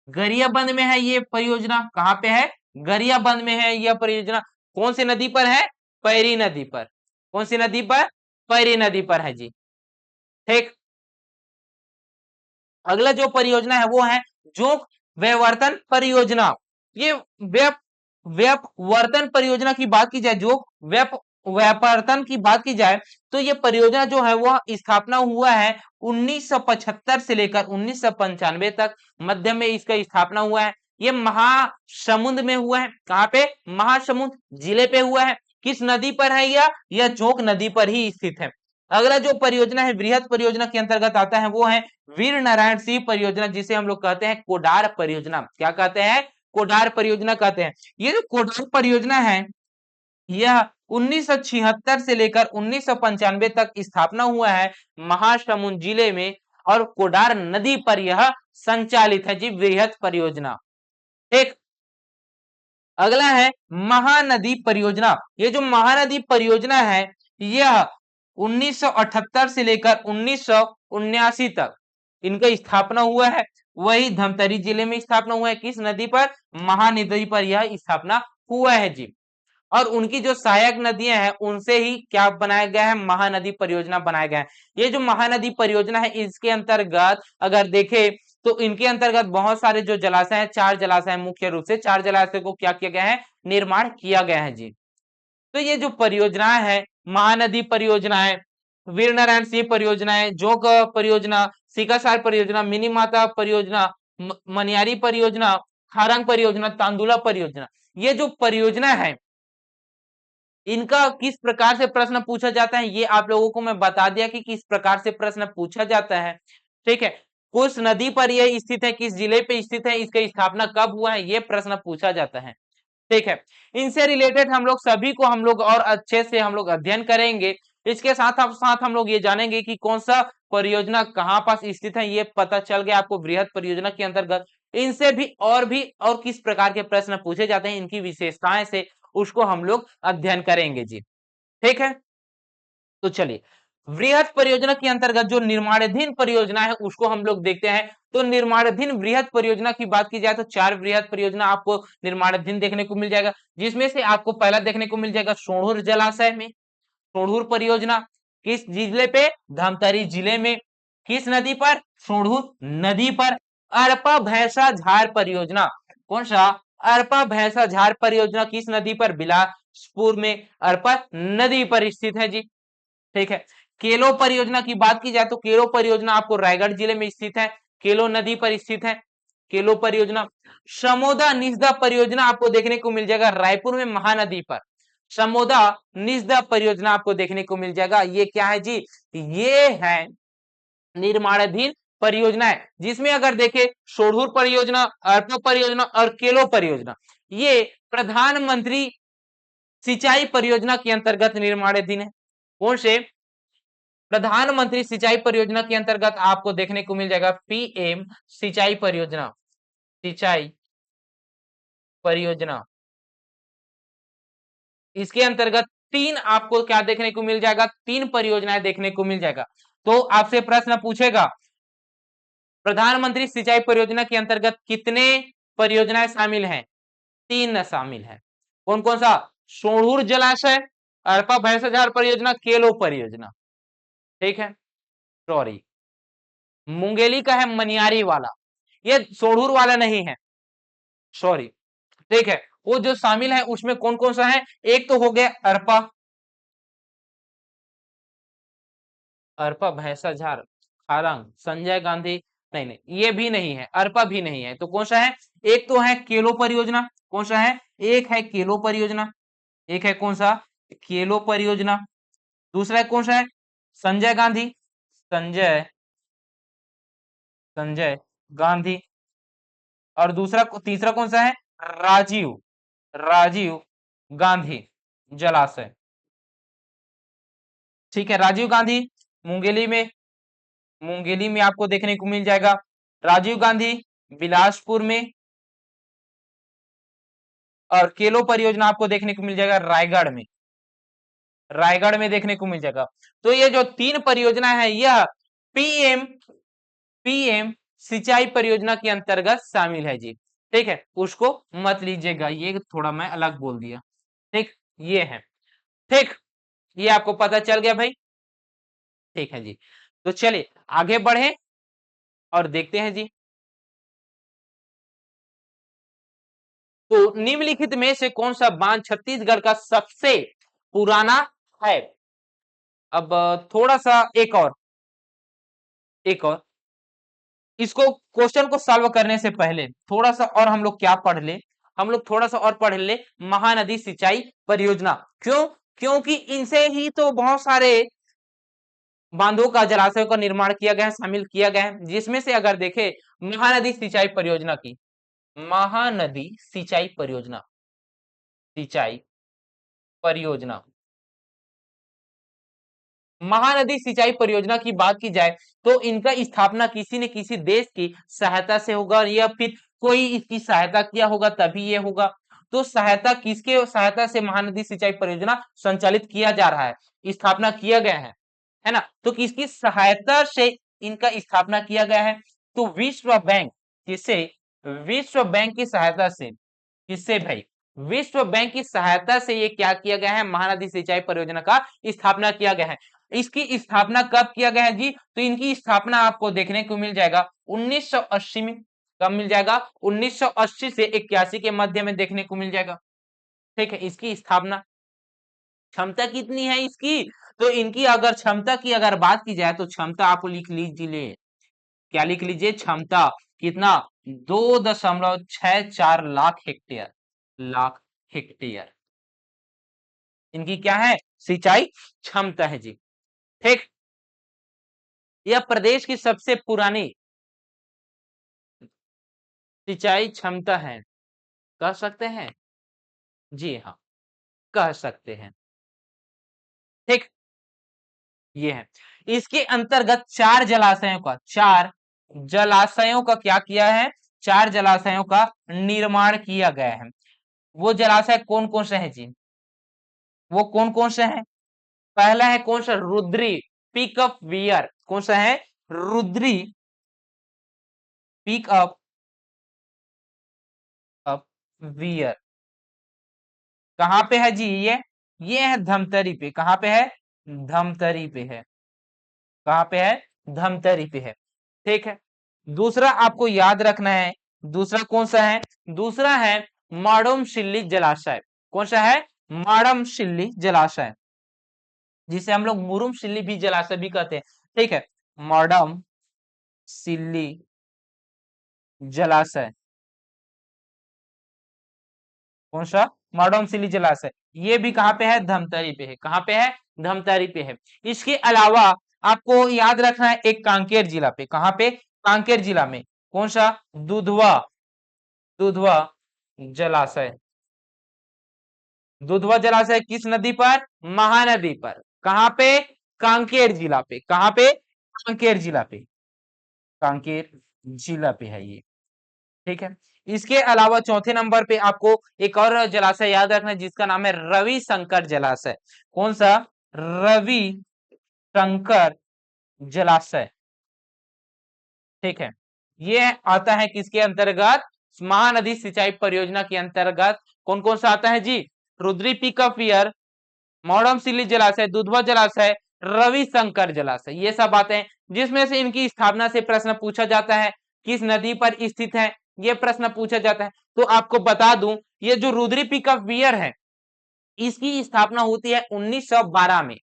[SPEAKER 1] गरियाबंद में है ये परियोजना। कहां पे है? गरियाबंद में है यह परियोजना। कौन सी नदी पर है? पैरी नदी पर। कौन सी नदी पर? पैरी नदी पर है जी। ठीक, अगला जो परियोजना है वो है जोक व्यवर्तन परियोजना। ये व्यप व्यपवर्तन परियोजना की बात की जाए, जो व्यपर्तन की बात की जाए, तो ये परियोजना जो है वह स्थापना हुआ है 1975 से लेकर 1995 तक मध्य में इसका स्थापना हुआ है। ये महासमुंद में हुआ है। कहां पे? महासमुंद जिले पे हुआ है। किस नदी पर है यह? यह जोक नदी पर ही स्थित है। अगला जो परियोजना है वृहद परियोजना के अंतर्गत आता है वो है वीर नारायण सिंह परियोजना, जिसे हम लोग कहते हैं कोडार परियोजना। क्या कहते हैं? कोडार परियोजना कहते हैं। ये जो कोडार परियोजना है यह 1976 से लेकर 1995 तक स्थापना हुआ है महासमुंद जिले में, और कोडार नदी पर यह संचालित है जी, वृहद परियोजना। एक अगला है महानदी परियोजना। ये जो महानदी परियोजना है यह 1978 से लेकर 1979 तक इनका स्थापना हुआ है। वही धमतरी जिले में स्थापना हुआ है। किस नदी पर? महानदी पर यह स्थापना हुआ है जी। और उनकी जो सहायक नदियां हैं उनसे ही क्या बनाया गया है? महानदी परियोजना बनाया गया है। ये जो महानदी परियोजना है इसके अंतर्गत अगर देखें तो इनके अंतर्गत बहुत सारे जो जलाशय हैं, 4 जलाशय मुख्य रूप से 4 जलाशय को क्या किया गया है? निर्माण किया गया है जी। तो ये जो परियोजना है, महानदी परियोजना है, वीर नारायण सिंह परियोजना है, जोक परियोजना, सिकासार परियोजना, मिनी माता परियोजना, मनियारी परियोजना, खारंग परियोजना, तांदुला परियोजना, ये जो परियोजना है इनका किस प्रकार से प्रश्न पूछा जाता है ये आप लोगों को मैं बता दिया कि किस प्रकार से प्रश्न पूछा जाता है। ठीक है, किस नदी पर यह स्थित है, किस जिले पे स्थित है, इसका स्थापना कब हुआ है, ये प्रश्न पूछा जाता है। ठीक है, इनसे रिलेटेड हम लोग सभी को हम लोग और अच्छे से हम लोग अध्ययन करेंगे। इसके साथ हम लोग ये जानेंगे कि कौन सा परियोजना कहाँ पास स्थित है, ये पता चल गया आपको वृहद परियोजना के अंतर्गत। इनसे भी और किस प्रकार के प्रश्न पूछे जाते हैं, इनकी विशेषताएं से उसको हम लोग अध्ययन करेंगे जी। ठीक है, तो चलिए वृहद परियोजना के अंतर्गत जो निर्माणाधीन परियोजना है उसको हम लोग देखते हैं। तो निर्माणाधीन वृहद परियोजना की बात की जाए तो 4 वृहद परियोजना आपको निर्माणाधीन देखने को मिल जाएगा, जिसमें से आपको पहला देखने को मिल जाएगा सोढ़ूर जलाशय में। सोढ़ूर परियोजना किस जिले पे? धमतरी जिले में। किस नदी पर? सोढ़ूर नदी पर। अरपा भैंसा झार परियोजना, कौन सा? अरपा भैंसा झार परियोजना किस नदी पर? बिलासपुर में अरपा नदी पर स्थित है जी। ठीक है, केलो परियोजना की बात की जाए तो केलो परियोजना आपको रायगढ़ जिले में स्थित है, केलो नदी पर स्थित है केलो परियोजना। समोदा निस्दा परियोजना आपको देखने को मिल जाएगा रायपुर में महानदी पर। समोदा निस्दा परियोजना आपको देखने को मिल जाएगा। ये क्या है जी? ये है निर्माणाधीन परियोजना है, जिसमें अगर देखें सोढ़ूर परियोजना, अर्पा परियोजना और केलो परियोजना ये प्रधानमंत्री सिंचाई परियोजना के अंतर्गत निर्माणाधीन है। कौन से? प्रधानमंत्री सिंचाई परियोजना के अंतर्गत आपको देखने को मिल जाएगा पीएम सिंचाई परियोजना। सिंचाई परियोजना इसके अंतर्गत 3 आपको क्या देखने को मिल जाएगा? 3 परियोजनाएं देखने को मिल जाएगा। तो आपसे प्रश्न पूछेगा प्रधानमंत्री सिंचाई परियोजना के अंतर्गत कितने परियोजनाएं शामिल हैं? 3 शामिल है। कौन कौन सा? सोढ़ूर जलाशय, अरपा भैंसाझार परियोजना, केलो परियोजना। ठीक है, सॉरी मुंगेली का है मनियारी वाला, ये सोढ़ूर वाला नहीं है, सॉरी। ठीक है, वो जो शामिल है उसमें कौन कौन सा है? एक तो हो गया अरपा, अरपा भैंसाझार, खारंग, संजय गांधी, नहीं नहीं ये भी नहीं है, अरपा भी नहीं है। तो कौन सा है? एक तो है केलो परियोजना। कौन सा है? एक है केलो परियोजना, एक है कौन सा? केलो परियोजना। दूसरा है कौन सा है? संजय गांधी, संजय संजय गांधी। और दूसरा तीसरा कौन सा है? राजीव राजीव गांधी जलाशय। ठीक है, राजीव गांधी मुंगेली में, मुंगेली में आपको देखने को मिल जाएगा। राजीव गांधी बिलासपुर में, और केलो परियोजना आपको देखने को मिल जाएगा रायगढ़ में, रायगढ़ में देखने को मिल जाएगा। तो ये जो 3 परियोजना है यह पीएम पीएम सिंचाई परियोजना के अंतर्गत शामिल है जी। ठीक है, उसको मत लीजिएगा, ये थोड़ा मैं अलग बोल दिया। ठीक, ये है। ठीक, ये आपको पता चल गया भाई। ठीक है जी, तो चलिए आगे बढ़े और देखते हैं जी। तो निम्नलिखित में से कौन सा बांध छत्तीसगढ़ का सबसे पुराना है? अब थोड़ा सा एक और इसको क्वेश्चन को सॉल्व करने से पहले थोड़ा सा और हम लोग क्या पढ़ ले, हम लोग थोड़ा सा और पढ़ ले महानदी सिंचाई परियोजना। क्यों? क्योंकि इनसे ही तो बहुत सारे बांधों का, जलाशयों का निर्माण किया गया है, शामिल किया गया है, जिसमें से अगर देखें महानदी सिंचाई परियोजना की, महानदी सिंचाई परियोजना, सिंचाई परियोजना, महानदी सिंचाई परियोजना की बात की जाए तो इनका स्थापना किसी न किसी देश की सहायता से होगा या फिर कोई इसकी सहायता किया होगा तभी ये होगा। तो सहायता किसके सहायता से महानदी सिंचाई परियोजना संचालित किया जा रहा है, स्थापना किया गया है ना? तो किसकी सहायता से इनका स्थापना किया गया है? तो विश्व बैंक, किसे? विश्व बैंक की सहायता से। किससे भाई? विश्व बैंक की सहायता से ये क्या किया गया है, महानदी सिंचाई परियोजना का स्थापना किया गया है। इसकी स्थापना कब किया गया है जी? तो इनकी स्थापना आपको देखने को मिल जाएगा 1980 में। कब मिल जाएगा? 1980 से 81 के मध्य में देखने को मिल जाएगा। ठीक है, इसकी स्थापना। क्षमता कितनी है इसकी? तो इनकी अगर क्षमता की अगर बात की जाए तो क्षमता आप लिख लीजिए। क्या लिख लीजिए? क्षमता कितना? 2.64 लाख हेक्टेयर, लाख हेक्टेयर इनकी क्या है? सिंचाई क्षमता है जी। ठीक, यह प्रदेश की सबसे पुरानी सिंचाई क्षमता है, कह सकते हैं। जी हाँ, कह सकते हैं। ठीक, ये है। इसके अंतर्गत चार जलाशयों का, चार जलाशयों का क्या किया है? चार जलाशयों का निर्माण किया गया है। वो जलाशय कौन कौन से हैं जी? वो कौन कौन से हैं? पहला है कौन सा? Rudri pick up weir. कौन सा है? Rudri pick up weir. कहां पे है जी ये है धमतरी पे। कहां पे है? धमतरी पे है। कहां पे है? धमतरी पे है। ठीक है, दूसरा आपको याद रखना है। दूसरा कौन सा है? दूसरा है माड़ोम सिल्ली जलाशय। कौन सा है? माड़म सिल्ली जलाशय, जिसे हम लोग मुरुम सिल्ली भी जलाशय भी कहते हैं। ठीक है, माड़म सिल्ली जलाशय। कौन सा? माडोम सिली जलाशय। ये भी कहां पे है? धमतरी पे है। कहां पे है? धमतरी पे है। इसके अलावा आपको याद रखना है एक कांकेर जिला पे। कहां पे? कांकेर जिला में। कौन सा? दुधवा, दुधवा जलाशय। दुधवा जलाशय किस नदी पर? महानदी पर। कहां पे? कांकेर जिला पे। कहां पे? कांकेर जिला पे। कांकेर जिला पे है ये। ठीक है, इसके अलावा चौथे नंबर पे आपको एक और जलाशय याद रखना है जिसका नाम है रवि शंकर जलाशय। कौन सा? रवि शंकर जलाशय। ठीक है, ये आता है किसके अंतर्गत? महानदी सिंचाई परियोजना के अंतर्गत। कौन कौन सा आता है जी? रुद्री पिक ऑफ ईयर, मोड़म सिल्ली जलाशय, दुधवा जलाशय, रवि शंकर जलाशय, ये सब आते हैं। जिसमें से इनकी स्थापना से प्रश्न पूछा जाता है, किस नदी पर स्थित है, ये प्रश्न पूछा जाता है। तो आपको बता दूं, ये जो रुद्री पिक ऑफ वियर है, इसकी स्थापना होती है 1912 में।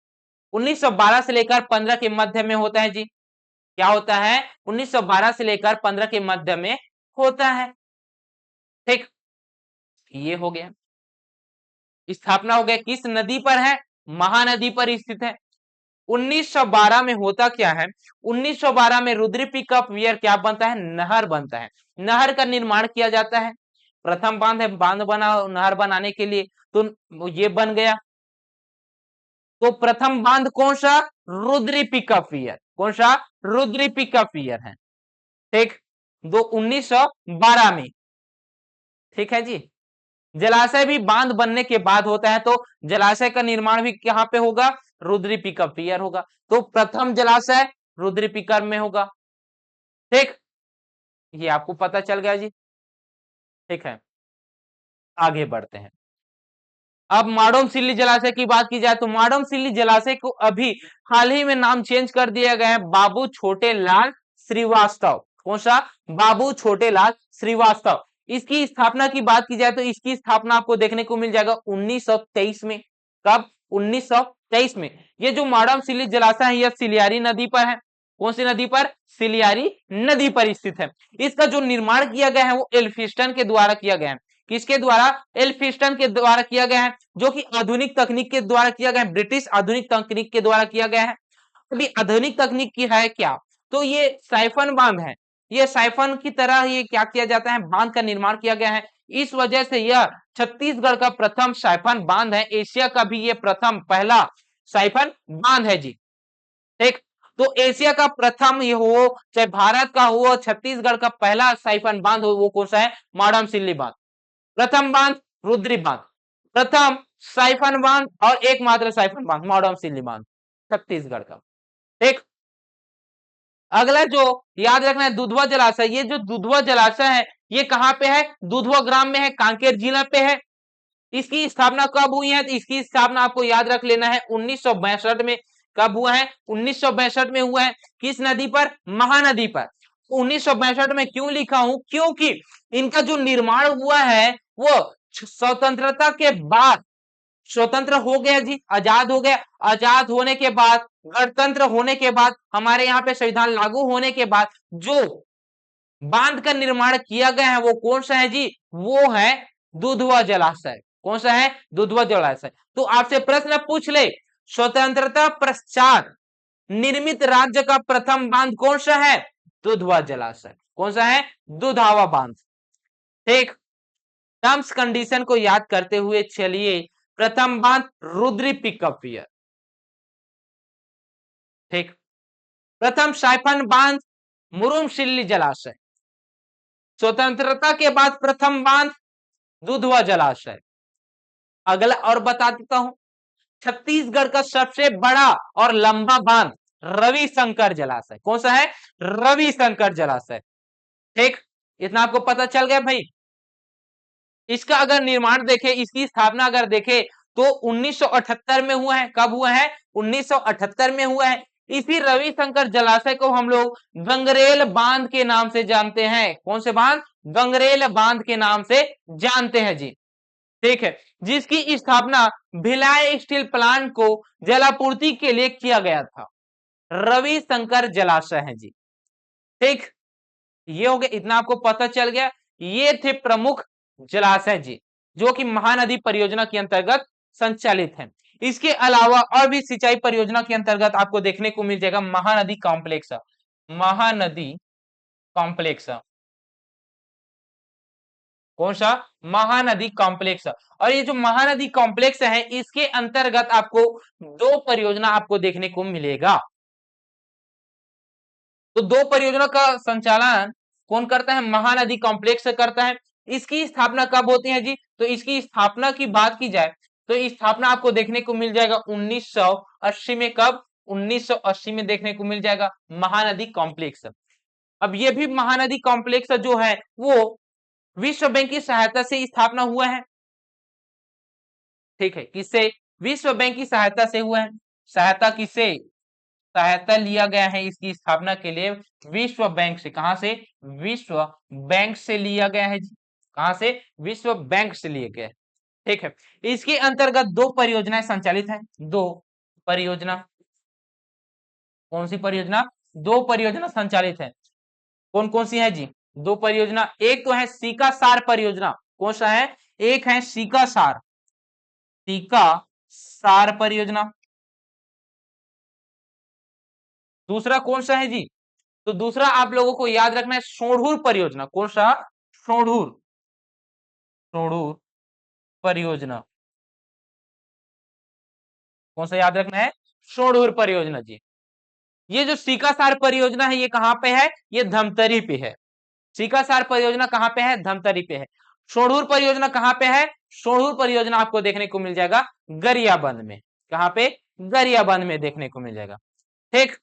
[SPEAKER 1] 1912 से लेकर 15 के मध्य में होता है जी। क्या होता है? 1912 से लेकर 15 के मध्य में होता है। ठीक, ये हो गया। स्थापना हो गया, किस नदी पर है? महानदी पर स्थित है। 1912 में होता क्या है? 1912 में रुद्री पिक ऑफ वियर क्या बनता है? नहर बनता है। नहर का निर्माण किया जाता है। प्रथम बांध है, बांध बना नहर बनाने के लिए, तो ये बन गया। तो प्रथम बांध कौन सा? Rudri pick off weir. कौन सा? रुद्री पिक ऑफ वियर है। ठीक, दो 1912 में। ठीक है जी। जलाशय भी बांध बनने के बाद होता है, तो जलाशय का निर्माण भी कहां पे होगा? रुद्री पिकअप पियर होगा। तो प्रथम जलाशय रुद्री पिकर में होगा। ठीक, ये आपको पता चल गया जी। ठीक है, आगे बढ़ते हैं। अब माडोम सिल्ली जलाशय की बात की जाए तो माडोम सिल्ली जलाशय को अभी हाल ही में नाम चेंज कर दिया गया है, बाबू छोटे लाल श्रीवास्तव। कौन सा? बाबू छोटे लाल श्रीवास्तव। इसकी स्थापना की बात की जाए तो इसकी स्थापना आपको देखने को मिल जाएगा 1923 में। कब? 1923 में। ये जो माडोम सिल्ली जलाशय है, यह सिलियारी नदी पर है। कौन सी नदी पर? सिलियारी नदी पर स्थित है। इसका जो निर्माण किया गया है वो एल्फिस्टन के द्वारा किया गया है। किसके द्वारा? एल्फिस्टन के द्वारा किया गया है, जो कि आधुनिक तकनीक के द्वारा किया गया है, ब्रिटिश आधुनिक तकनीक के द्वारा किया गया है। अभी आधुनिक तकनीक की है क्या, तो ये साइफन बांध है। ये साइफन की तरह ये क्या किया जाता है, बांध का निर्माण किया गया है। इस वजह से यह छत्तीसगढ़ का प्रथम साइफन बांध है। एशिया का भी ये प्रथम पहला साइफन बांध है जी। ठीक, तो एशिया का प्रथम ये हो, चाहे भारत का हो, छत्तीसगढ़ का पहला साइफन बांध हो, वो कौन सा है, माडम सिल्ली बांध। प्रथम बांध रुद्री बांध, प्रथम साइफन बांध और एकमात्र साइफन बांध माडम सिल्ली बांध छत्तीसगढ़ का। ठीक, अगला जो याद रखना है दुधवा जलाशय। ये जो दुधवा जलाशय है ये कहां पे है, दुधवा ग्राम में है, कांकेर जिला पे है। इसकी स्थापना कब हुई है, तो इसकी स्थापना आपको याद रख लेना है 1962 में। कब हुआ है, 1962 में हुआ है। किस नदी पर, महानदी पर। 1962 में क्यों लिखा हूं, क्योंकि इनका जो निर्माण हुआ है वो स्वतंत्रता के बाद, स्वतंत्र हो गया जी, आजाद हो गया। आजाद होने के बाद, गणतंत्र होने के बाद, हमारे यहाँ पे संविधान लागू होने के बाद जो बांध का निर्माण किया गया है वो कौन सा है जी, वो है दुधवा जलाशय। कौन सा है, दुधवा जलाशय। तो आपसे प्रश्न पूछ ले, स्वतंत्रता पश्चात निर्मित राज्य का प्रथम बांध कौन सा है, दुधवा जलाशय। कौन सा है, दुधावा बांध। ठीक, टर्म्स कंडीशन को याद करते हुए चलिए, प्रथम बांध रुद्री पिकअप पियर। ठीक, प्रथम साइफन बांध मुरुमशिल्ली जलाशय। स्वतंत्रता के बाद प्रथम बांध दुधवा जलाशय। अगला और बता देता हूं, छत्तीसगढ़ का सबसे बड़ा और लंबा बांध रविशंकर जलाशय। कौन सा है, रविशंकर जलाशय। ठीक, इतना आपको पता चल गया भाई। इसका अगर निर्माण देखे, इसकी स्थापना अगर देखे तो 1978 में हुआ है। कब हुआ है, 1978 में हुआ है। इसी रविशंकर जलाशय को हम लोग गंगरेल बांध के नाम से जानते हैं। कौन से बांध, गंगरेल बांध के नाम से जानते हैं जी। ठीक है, जिसकी स्थापना भिलाई स्टील प्लांट को जलापूर्ति के लिए किया गया था। रविशंकर जलाशय है जी। ठीक, ये हो गया, इतना आपको पता चल गया। ये थे प्रमुख जलाशय जी, जो कि महानदी परियोजना के अंतर्गत संचालित है। इसके अलावा और भी सिंचाई परियोजना के अंतर्गत आपको देखने को मिल जाएगा महानदी कॉम्प्लेक्स। महानदी कॉम्प्लेक्स, कौन सा, महानदी कॉम्प्लेक्स। और ये जो महानदी कॉम्प्लेक्स है इसके अंतर्गत आपको दो परियोजना आपको देखने को मिलेगा। तो दो परियोजना का संचालन कौन करता है, महानदी कॉम्प्लेक्स करता है। इसकी स्थापना कब होती है जी, तो इसकी स्थापना की बात की जाए तो स्थापना आपको देखने को मिल जाएगा 1980 में। कब, 1980 में देखने को मिल जाएगा महानदी कॉम्प्लेक्स। अब ये भी महानदी कॉम्प्लेक्स जो है वो विश्व बैंक की सहायता से स्थापना हुआ है। ठीक है, किससे, विश्व बैंक की सहायता से हुआ है। सहायता किससे, सहायता लिया गया है इसकी स्थापना के लिए विश्व बैंक से। कहां से, विश्व बैंक से लिया गया है जी। कहां से, विश्व बैंक से लिया गया है। ठीक है, इसके अंतर्गत दो परियोजनाएं संचालित हैं। दो परियोजना, कौन सी परियोजना, दो परियोजना संचालित है। कौन कौन सी है जी, दो परियोजना। एक तो है सीका सार परियोजना। कौन सा है, एक है सीका सार, सीका सार परियोजना। दूसरा कौन सा है जी, तो दूसरा आप लोगों को याद रखना है सोढ़ूर परियोजना। कौन सा, सोढ़ूर, सोढ़ूर परियोजना। कौन सा याद रखना है, सोढ़ूर परियोजना जी। ये जो सीकासार परियोजना है ये कहां पे है, ये धमतरी पे है। सीकासार परियोजना कहां पे है, धमतरी पे है। सोढ़ूर परियोजना कहां पे है, सोढ़ूर परियोजना आपको देखने को मिल जाएगा गरियाबंद में। कहां पे, गरियाबंद में देखने को मिल जाएगा। ठीक,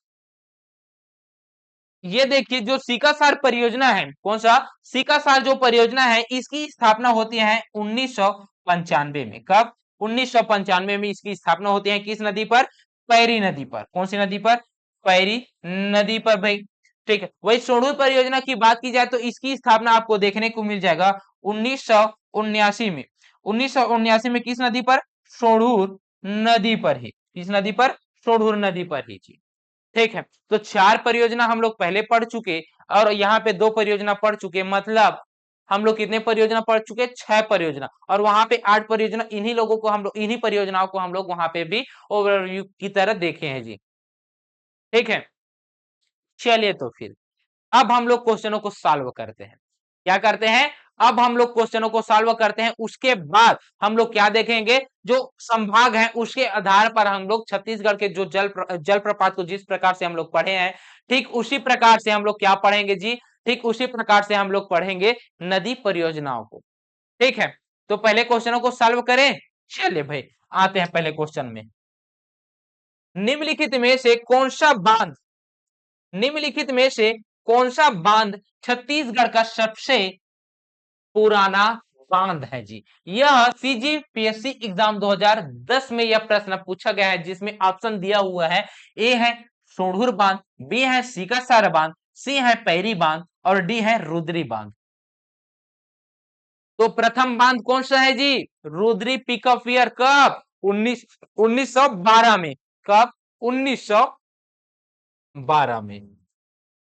[SPEAKER 1] ये देखिए जो सीकासार परियोजना है, कौन सा, सीकासार जो परियोजना है इसकी स्थापना होती है 1995 में। कब, 1995 में इसकी स्थापना होती है। किस नदी पर, पैरी नदी पर। कौन सी नदी पर, पैरी नदी पर भाई। ठीक है, वही सोढ़ूर परियोजना की बात की जाए तो इसकी स्थापना आपको देखने को मिल जाएगा 1979 में। 1979 में किस नदी पर, सोढ़ूर नदी पर ही। किस नदी पर, सोढ़ूर नदी पर ही जी। ठीक है, तो चार परियोजना हम लोग पहले पढ़ चुके और यहाँ पे दो परियोजना पढ़ चुके। मतलब हम लोग कितने परियोजना पढ़ चुके, छह परियोजना। और वहां पे 8 परियोजना इन्हीं लोगों को हम लोग, इन्हीं परियोजनाओं को हम लोग वहां पे भी ओवरव्यू की तरह देखे हैं जी। ठीक है, चलिए तो फिर अब हम लोग क्वेश्चनों को सॉल्व करते हैं। क्या करते हैं? अब हम लोग क्वेश्चनों को सॉल्व करते हैं, उसके बाद हम लोग क्या देखेंगे, जो संभाग है उसके आधार पर हम लोग छत्तीसगढ़ के जो जल प्रपात को जिस प्रकार से हम लोग पढ़े हैं, ठीक उसी प्रकार से हम लोग क्या पढ़ेंगे जी, ठीक उसी प्रकार से हम लोग पढ़ेंगे नदी परियोजनाओं को। ठीक है, तो पहले क्वेश्चनों को सॉल्व करें। चलिए भाई आते हैं पहले क्वेश्चन में। निम्नलिखित में से कौन सा बांध, निम्नलिखित में से कौन सा बांध छत्तीसगढ़ का सबसे पुराना बांध है जी? यह सीजीपीएससी एग्जाम 2010 में यह प्रश्न पूछा गया है, जिसमें ऑप्शन दिया हुआ है, ए है सोढ़ुर बांध, बी है सीकासार बांध, सी है पैरी बांध और डी है रुद्री बांध। तो प्रथम बांध कौन सा है जी? रुद्री पिक ऑफ ईयर कब? 1912 में। कब? 1912 में।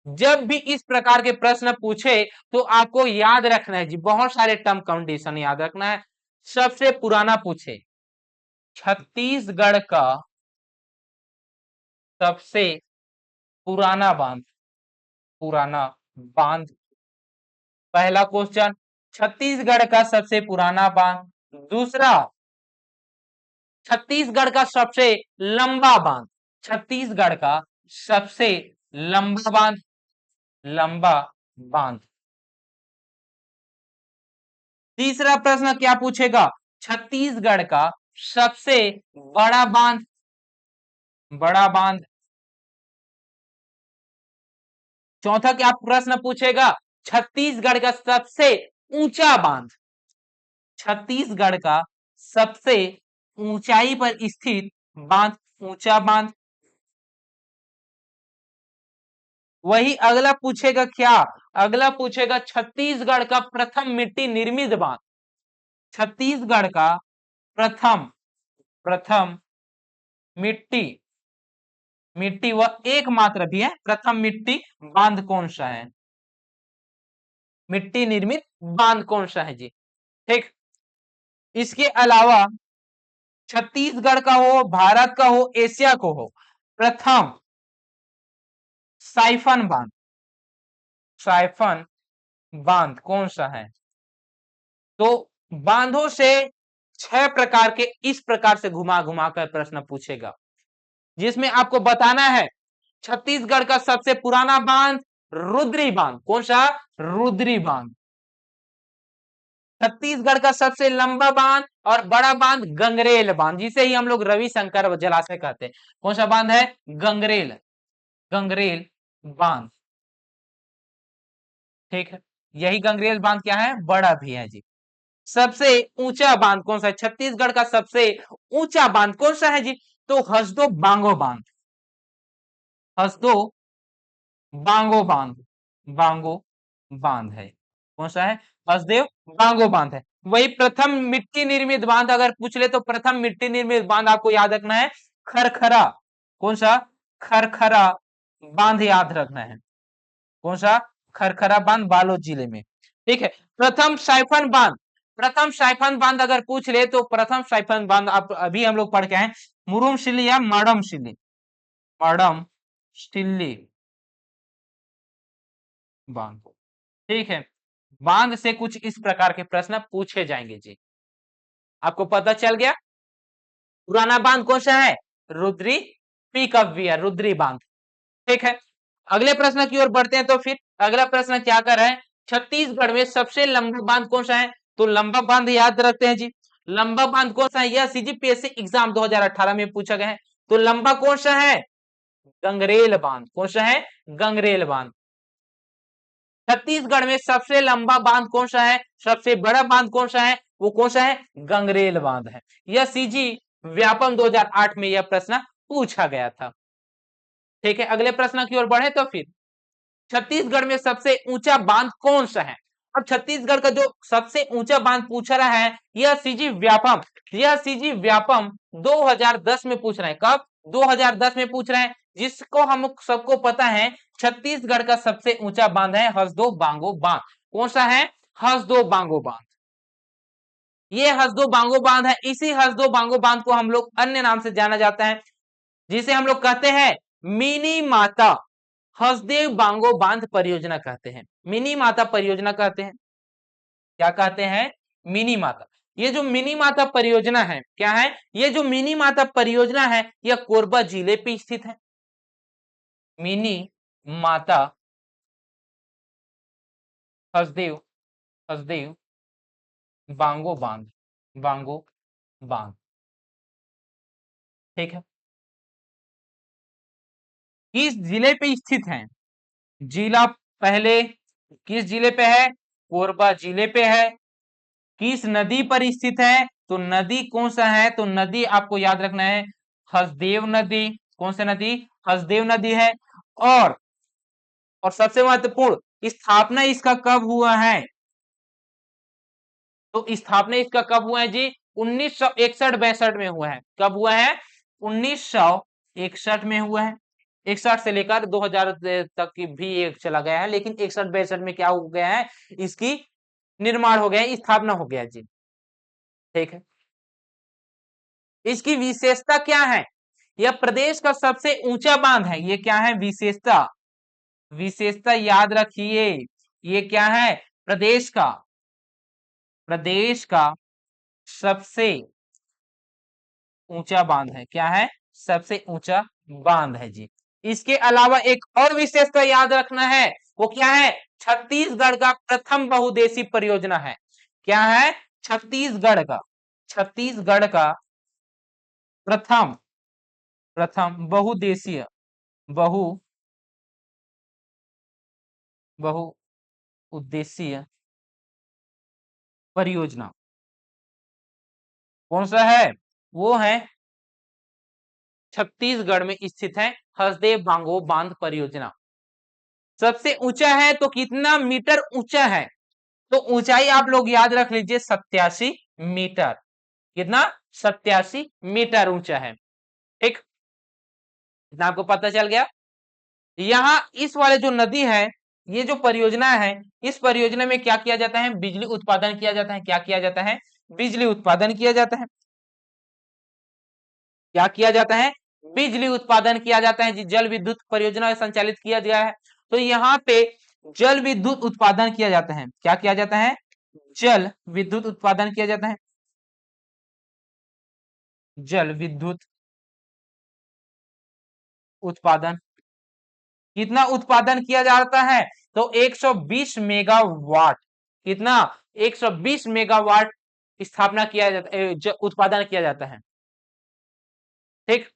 [SPEAKER 1] जब भी इस प्रकार के प्रश्न पूछे तो आपको याद रखना है जी, बहुत सारे टर्म कंडीशन याद रखना है। सबसे पुराना पूछे, छत्तीसगढ़ का सबसे पुराना बांध, पुराना बांध, पहला क्वेश्चन छत्तीसगढ़ का सबसे पुराना बांध। दूसरा, छत्तीसगढ़ का सबसे लंबा बांध, छत्तीसगढ़ का सबसे लंबा बांध, लंबा बांध। तीसरा प्रश्न क्या पूछेगा? छत्तीसगढ़ का सबसे बड़ा बांध, बड़ा बांध। चौथा क्या प्रश्न पूछेगा? छत्तीसगढ़ का सबसे ऊंचा बांध, छत्तीसगढ़ का सबसे ऊंचाई पर स्थित बांध, ऊंचा बांध। वही अगला पूछेगा क्या? अगला पूछेगा छत्तीसगढ़ का प्रथम मिट्टी निर्मित बांध, छत्तीसगढ़ का प्रथम, प्रथम मिट्टी, मिट्टी व एकमात्र भी है प्रथम मिट्टी बांध कौन सा है? मिट्टी निर्मित बांध कौन सा है जी? ठीक, इसके अलावा छत्तीसगढ़ का हो, भारत का हो, एशिया को हो, प्रथम साइफन बांध, साइफन बांध कौन सा है? तो बांधों से 6 प्रकार के इस प्रकार से घुमा घुमा कर प्रश्न पूछेगा, जिसमें आपको बताना है छत्तीसगढ़ का सबसे पुराना बांध रुद्री बांध, कौन सा? रुद्री बांध। छत्तीसगढ़ का सबसे लंबा बांध और बड़ा बांध गंगरेल बांध, जिसे ही हम लोग रविशंकर जलाशय कहते हैं। कौन सा बांध है? गंगरेल, गंगरेल बांध। ठीक है, यही गंगरेल बांध क्या है? बड़ा भी है जी। सबसे ऊंचा बांध कौन सा है? छत्तीसगढ़ का सबसे ऊंचा बांध कौन सा है जी? तो हसदो बांगो बांध, हसदो बांगो बांध, बांगो बांध है। कौन सा है? हसदेव बांगो बांध है। वही प्रथम मिट्टी निर्मित बांध अगर पूछ ले तो प्रथम मिट्टी निर्मित बांध आपको याद रखना है खरखरा। कौन सा? खरखरा बांध याद रखना है। कौन सा? खरखरा बांध, बालोद जिले में। ठीक है, प्रथम साइफन बांध, प्रथम साइफन बांध अगर पूछ ले तो प्रथम साइफन बांध आप अभी हम लोग पढ़ के आए, मुरुमशिल्ली या मड़मशिल्ली, मड़मशिल्ली बांध। ठीक है, बांध से कुछ इस प्रकार के प्रश्न पूछे जाएंगे जी। आपको पता चल गया पुराना बांध कौन सा है? Rudri peak of wear, Rudri बांध। ठीक है, अगले प्रश्न की ओर बढ़ते हैं। तो फिर अगला प्रश्न क्या कर रहे हैं? छत्तीसगढ़ में सबसे लंबा बांध कौन सा है? तो लंबा बांध याद रखते हैं जी, लंबा बांध कौन सा है? यह सीजीपीएससी एग्जाम 2018 में पूछा गया है। तो लंबा कौन सा है? गंगरेल बांध। कौन सा है? गंगरेल बांध। छत्तीसगढ़ में सबसे लंबा बांध कौन सा है? सबसे बड़ा बांध कौन सा है? वो कौन सा है? गंगरेल बांध है। यह सीजी व्यापम 2008 में यह प्रश्न पूछा गया था। ठीक है, अगले प्रश्न की ओर बढ़े तो फिर छत्तीसगढ़ में सबसे ऊंचा बांध कौन सा है? अब छत्तीसगढ़ का जो सबसे ऊंचा बांध पूछ रहा है यह सीजी व्यापम, यह सीजी व्यापम 2010 में पूछ रहे हैं। कब? 2010 में पूछ रहे हैं, जिसको हम सबको पता है छत्तीसगढ़ का सबसे ऊंचा बांध है हसदो बांगो बांध। कौन सा है? हसदो बांगो बांध। ये हसदो बांगो बांध है। इसी हसदो बांगो बांध को हम लोग अन्य नाम से जाना जाता है, जिसे हम लोग कहते हैं मिनी माता हसदेव बांगो बांध परियोजना कहते हैं। मिनी माता परियोजना कहते हैं। क्या कहते हैं? मिनी माता। ये जो मिनी माता परियोजना है क्या है? ये जो मिनी माता परियोजना है यह कोरबा जिले पे स्थित है। मिनी माता हसदेव हसदेव बांगो बांध, बांगो बांध, ठीक है। किस जिले पे स्थित है? जिला पहले किस जिले पे है? कोरबा जिले पे है। किस नदी पर स्थित है? तो नदी कौन सा है? तो नदी आपको याद रखना है हसदेव नदी। कौन सी नदी? हसदेव नदी है। और सबसे महत्वपूर्ण, स्थापना इसका कब हुआ है? तो स्थापना इसका कब हुआ है जी? 1961-62 में हुआ है। कब हुआ है? 1961 में हुआ है। 61 से लेकर 2000 तक की भी एक चला गया है, लेकिन 61-62 में क्या हो गया है? इसकी निर्माण हो गया है, स्थापना हो गया जी, ठीक है। इसकी विशेषता क्या है? यह प्रदेश का सबसे ऊंचा बांध है। ये क्या है? विशेषता। विशेषता याद रखिए, ये क्या है? प्रदेश का सबसे ऊंचा बांध है। क्या है? सबसे ऊंचा बांध है जी। इसके अलावा एक और विशेषता याद रखना है, वो क्या है? छत्तीसगढ़ का प्रथम बहुउद्देशीय परियोजना है। क्या है? छत्तीसगढ़ का प्रथम प्रथम बहुउद्देशीय बहु बहुउद्देशीय परियोजना कौन सा है? वो है छत्तीसगढ़ में स्थित है हसदेव बांगो बांध परियोजना। सबसे ऊंचा है तो कितना मीटर ऊंचा है? तो ऊंचाई आप लोग याद रख लीजिए 87 मीटर। कितना? 87 मीटर ऊंचा है, ठीक। इतना आपको पता चल गया। यहाँ इस वाले जो नदी है, ये जो परियोजना है, इस परियोजना में क्या किया जाता है? बिजली उत्पादन किया जाता है। क्या किया जाता है? बिजली उत्पादन किया जाता है। क्या किया जाता है? बिजली उत्पादन किया जाता है जी। जल विद्युत परियोजना संचालित किया गया है। तो यहाँ पे जल विद्युत उत्पादन किया जाता है। क्या किया जाता है? जल विद्युत उत्पादन किया जाता है। जल विद्युत उत्पादन कितना उत्पादन किया जाता है? तो 120 मेगावाट। कितना? 120 मेगावाट स्थापना किया जाता है, उत्पादन किया जाता है, ठीक।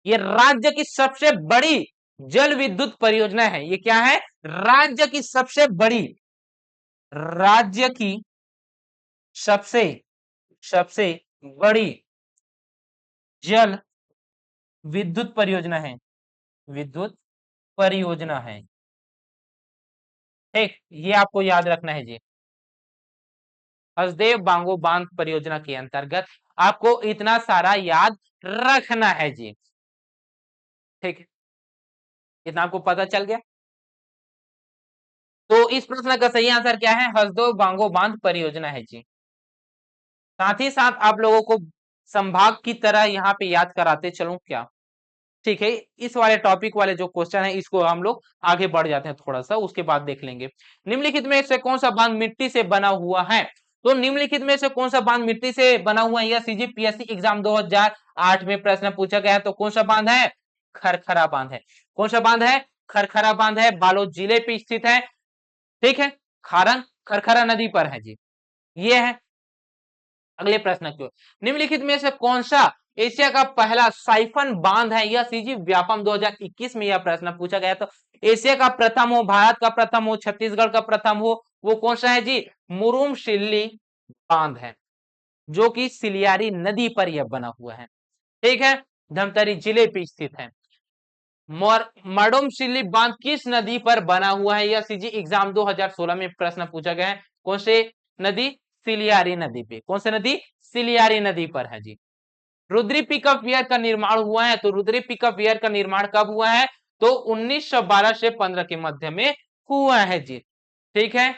[SPEAKER 1] ये राज्य की सबसे बड़ी जल विद्युत परियोजना है। ये क्या है? राज्य की सबसे बड़ी राज्य की सबसे सबसे बड़ी जल विद्युत परियोजना है। विद्युत परियोजना है, ठीक। ये आपको याद रखना है जी। हसदेव बांगो बांध परियोजना के अंतर्गत आपको इतना सारा याद रखना है जी, ठीक है। इतना आपको पता चल गया। तो इस प्रश्न का सही आंसर क्या है? हसदेव बांगो बांध परियोजना है जी। साथ ही साथ आप लोगों को संभाग की तरह यहाँ पे याद कराते चलूं क्या? ठीक है। इस वाले टॉपिक वाले जो क्वेश्चन है इसको हम लोग आगे बढ़ जाते हैं, थोड़ा सा उसके बाद देख लेंगे। निम्नलिखित में से कौन सा बांध मिट्टी से बना हुआ है? तो निम्नलिखित में से कौन सा बांध मिट्टी से बना हुआ है? यह सीजीपीएससी एग्जाम 2008 में प्रश्न पूछा गया है। तो कौन सा बांध है? खरखरा बांध है। कौन सा बांध है? खरखरा बांध है। बालोद जिले पे स्थित है, ठीक है। खारन खरखरा नदी पर है जी। ये है। अगले प्रश्न की ओर। निम्नलिखित में से कौन सा एशिया का पहला साइफन बांध है? यह सीजी व्यापम 2021 में यह प्रश्न पूछा गया। तो एशिया का प्रथम हो, भारत का प्रथम हो, छत्तीसगढ़ का प्रथम हो, वो कौन सा है जी? मुरुम शिल्ली बांध है, जो कि सिलियारी नदी पर यह बना हुआ है, ठीक है। धमतरी जिले पे स्थित है। मडुम शिल्ली बांध किस नदी पर बना हुआ है? यह सीजी एग्जाम 2016 में प्रश्न पूछा गया है। कौन से नदी? सिलियारी नदी पे। कौन सी नदी? सिलियारी नदी पर है जी। रुद्री पिकअप वियर का निर्माण हुआ है। तो रुद्री पिकअप वियर का निर्माण कब हुआ है? तो 1912 से 15 के मध्य में हुआ है जी, ठीक है।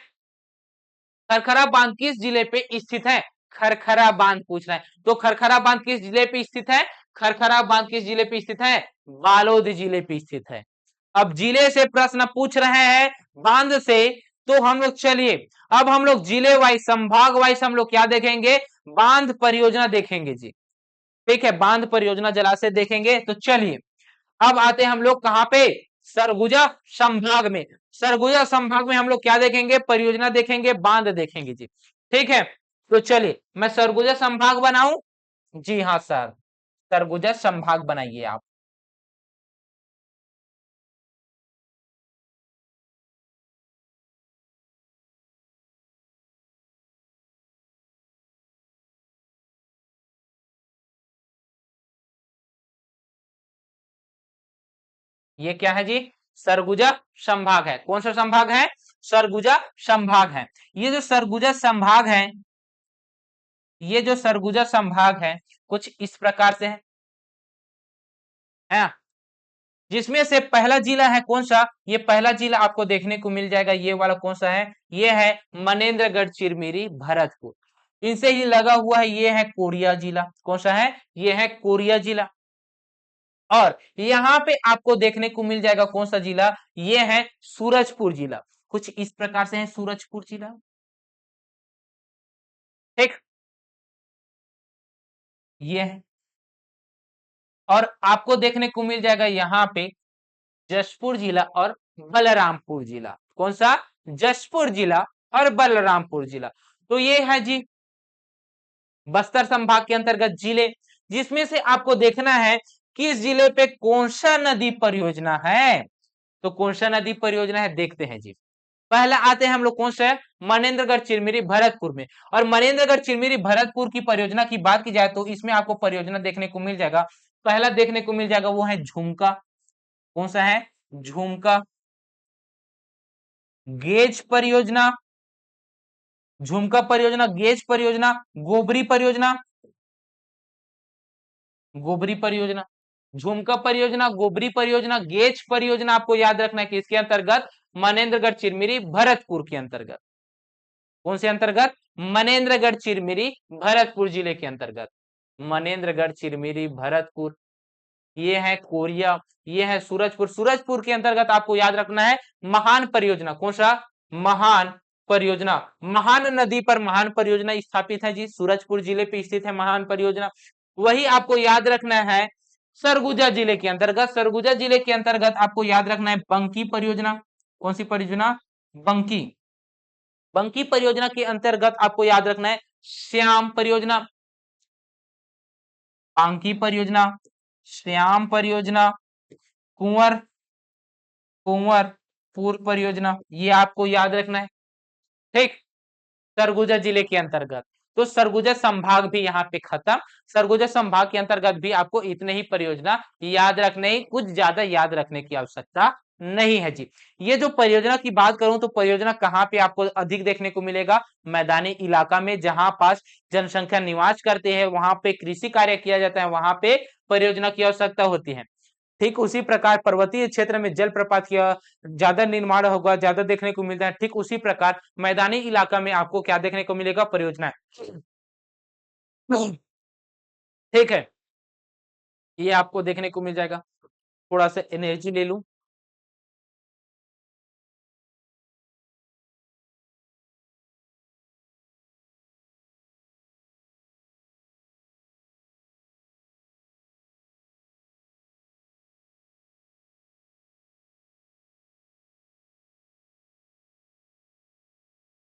[SPEAKER 1] खरखरा बांध किस जिले पे स्थित है? खरखरा बांध पूछ रहा है। तो खरखरा बांध किस जिले पे स्थित है? खरखरा बांध किस जिले पे स्थित है? बालोद जिले पे स्थित है। अब जिले से प्रश्न पूछ रहे हैं बांध से, तो हम लोग चलिए अब हम लोग जिले वाइज संभाग वाइज हम लोग क्या देखेंगे? बांध परियोजना देखेंगे जी। ठीक है, बांध परियोजना जलाशय देखेंगे। तो चलिए अब आते हैं हम लोग कहां पे? सरगुजा संभाग में। सरगुजा संभाग में हम लोग क्या देखेंगे? परियोजना देखेंगे, बांध देखेंगे जी। ठीक है, तो चलिए मैं सरगुजा संभाग बनाऊं? जी हाँ सर, सरगुजा संभाग बनाइए आप। ये क्या है जी? सरगुजा संभाग है। कौन सा संभाग है? सरगुजा संभाग है। ये जो सरगुजा संभाग है, ये जो सरगुजा संभाग है कुछ इस प्रकार से है, जिसमें से पहला जिला है कौन सा? ये पहला जिला आपको देखने को मिल जाएगा, ये वाला कौन सा है? ये है मनेन्द्रगढ़ चिरमिरी भरतपुर। इनसे ही लगा हुआ है ये है कोरिया जिला। कौन सा है? ये है कोरिया जिला। और यहाँ पे आपको देखने को मिल जाएगा कौन सा जिला? ये है सूरजपुर जिला। कुछ इस प्रकार से है सूरजपुर जिला। ठीक, ये है। और आपको देखने को मिल जाएगा यहाँ पे जशपुर जिला और बलरामपुर जिला। कौन सा? जशपुर जिला और बलरामपुर जिला। तो ये है जी बस्तर संभाग के अंतर्गत जिले, जिसमें से आपको देखना है किस जिले पे कौन सा नदी परियोजना है। तो कौन सा नदी परियोजना है देखते हैं जी। पहला आते हैं हम लोग कौन सा है? मनेन्द्रगढ़ चिरमिरी भरतपुर में। और मनेन्द्रगढ़ चिरमिरी भरतपुर की परियोजना की बात की जाए तो इसमें आपको परियोजना देखने को मिल जाएगा। पहला देखने को मिल जाएगा वो है झुमका। कौन सा है? झुमका। गेज परियोजना, झुमका परियोजना, गेज परियोजना, गोबरी परियोजना, गोबरी परियोजना, झुमका परियोजना, गोबरी परियोजना, गेज परियोजना आपको याद रखना है कि इसके अंतर्गत मनेन्द्रगढ़ चिरमिरी भरतपुर के अंतर्गत। कौन से अंतर्गत? मनेन्द्रगढ़ चिरमिरी भरतपुर जिले के अंतर्गत। मनेन्द्रगढ़ चिरमिरी भरतपुर, ये है कोरिया, ये है सूरजपुर। सूरजपुर के अंतर्गत आपको याद रखना है महान परियोजना। कौन सा? महान परियोजना। महान नदी पर महान परियोजना स्थापित है जी, सूरजपुर जिले पे स्थित है महान परियोजना। वही आपको याद रखना है सरगुजा जिले के अंतर्गत। सरगुजा जिले के अंतर्गत आपको याद रखना है बंकी परियोजना। कौन सी परियोजना? बंकी। बंकी परियोजना के अंतर्गत आपको याद रखना है श्याम परियोजना, बांकी परियोजना, श्याम परियोजना, कुंवर कुंवरपुर परियोजना, ये आपको याद रखना है। ठीक, सरगुजा जिले के अंतर्गत। तो सरगुजा संभाग भी यहाँ पे खत्म। सरगुजा संभाग के अंतर्गत भी आपको इतने ही परियोजना याद रखने ही, कुछ ज्यादा याद रखने की आवश्यकता नहीं है जी। ये जो परियोजना की बात करूं तो परियोजना कहाँ पे आपको अधिक देखने को मिलेगा? मैदानी इलाका में, जहां पास जनसंख्या निवास करते हैं, वहां पे कृषि कार्य किया जाता है, वहां पे परियोजना की आवश्यकता होती है। ठीक उसी प्रकार पर्वतीय क्षेत्र में जल प्रपात किया ज्यादा निर्माण होगा, ज्यादा देखने को मिलता है। ठीक उसी प्रकार मैदानी इलाका में आपको क्या देखने को मिलेगा? परियोजना। ठीक है, ये आपको देखने को मिल जाएगा। थोड़ा सा एनर्जी ले लूं।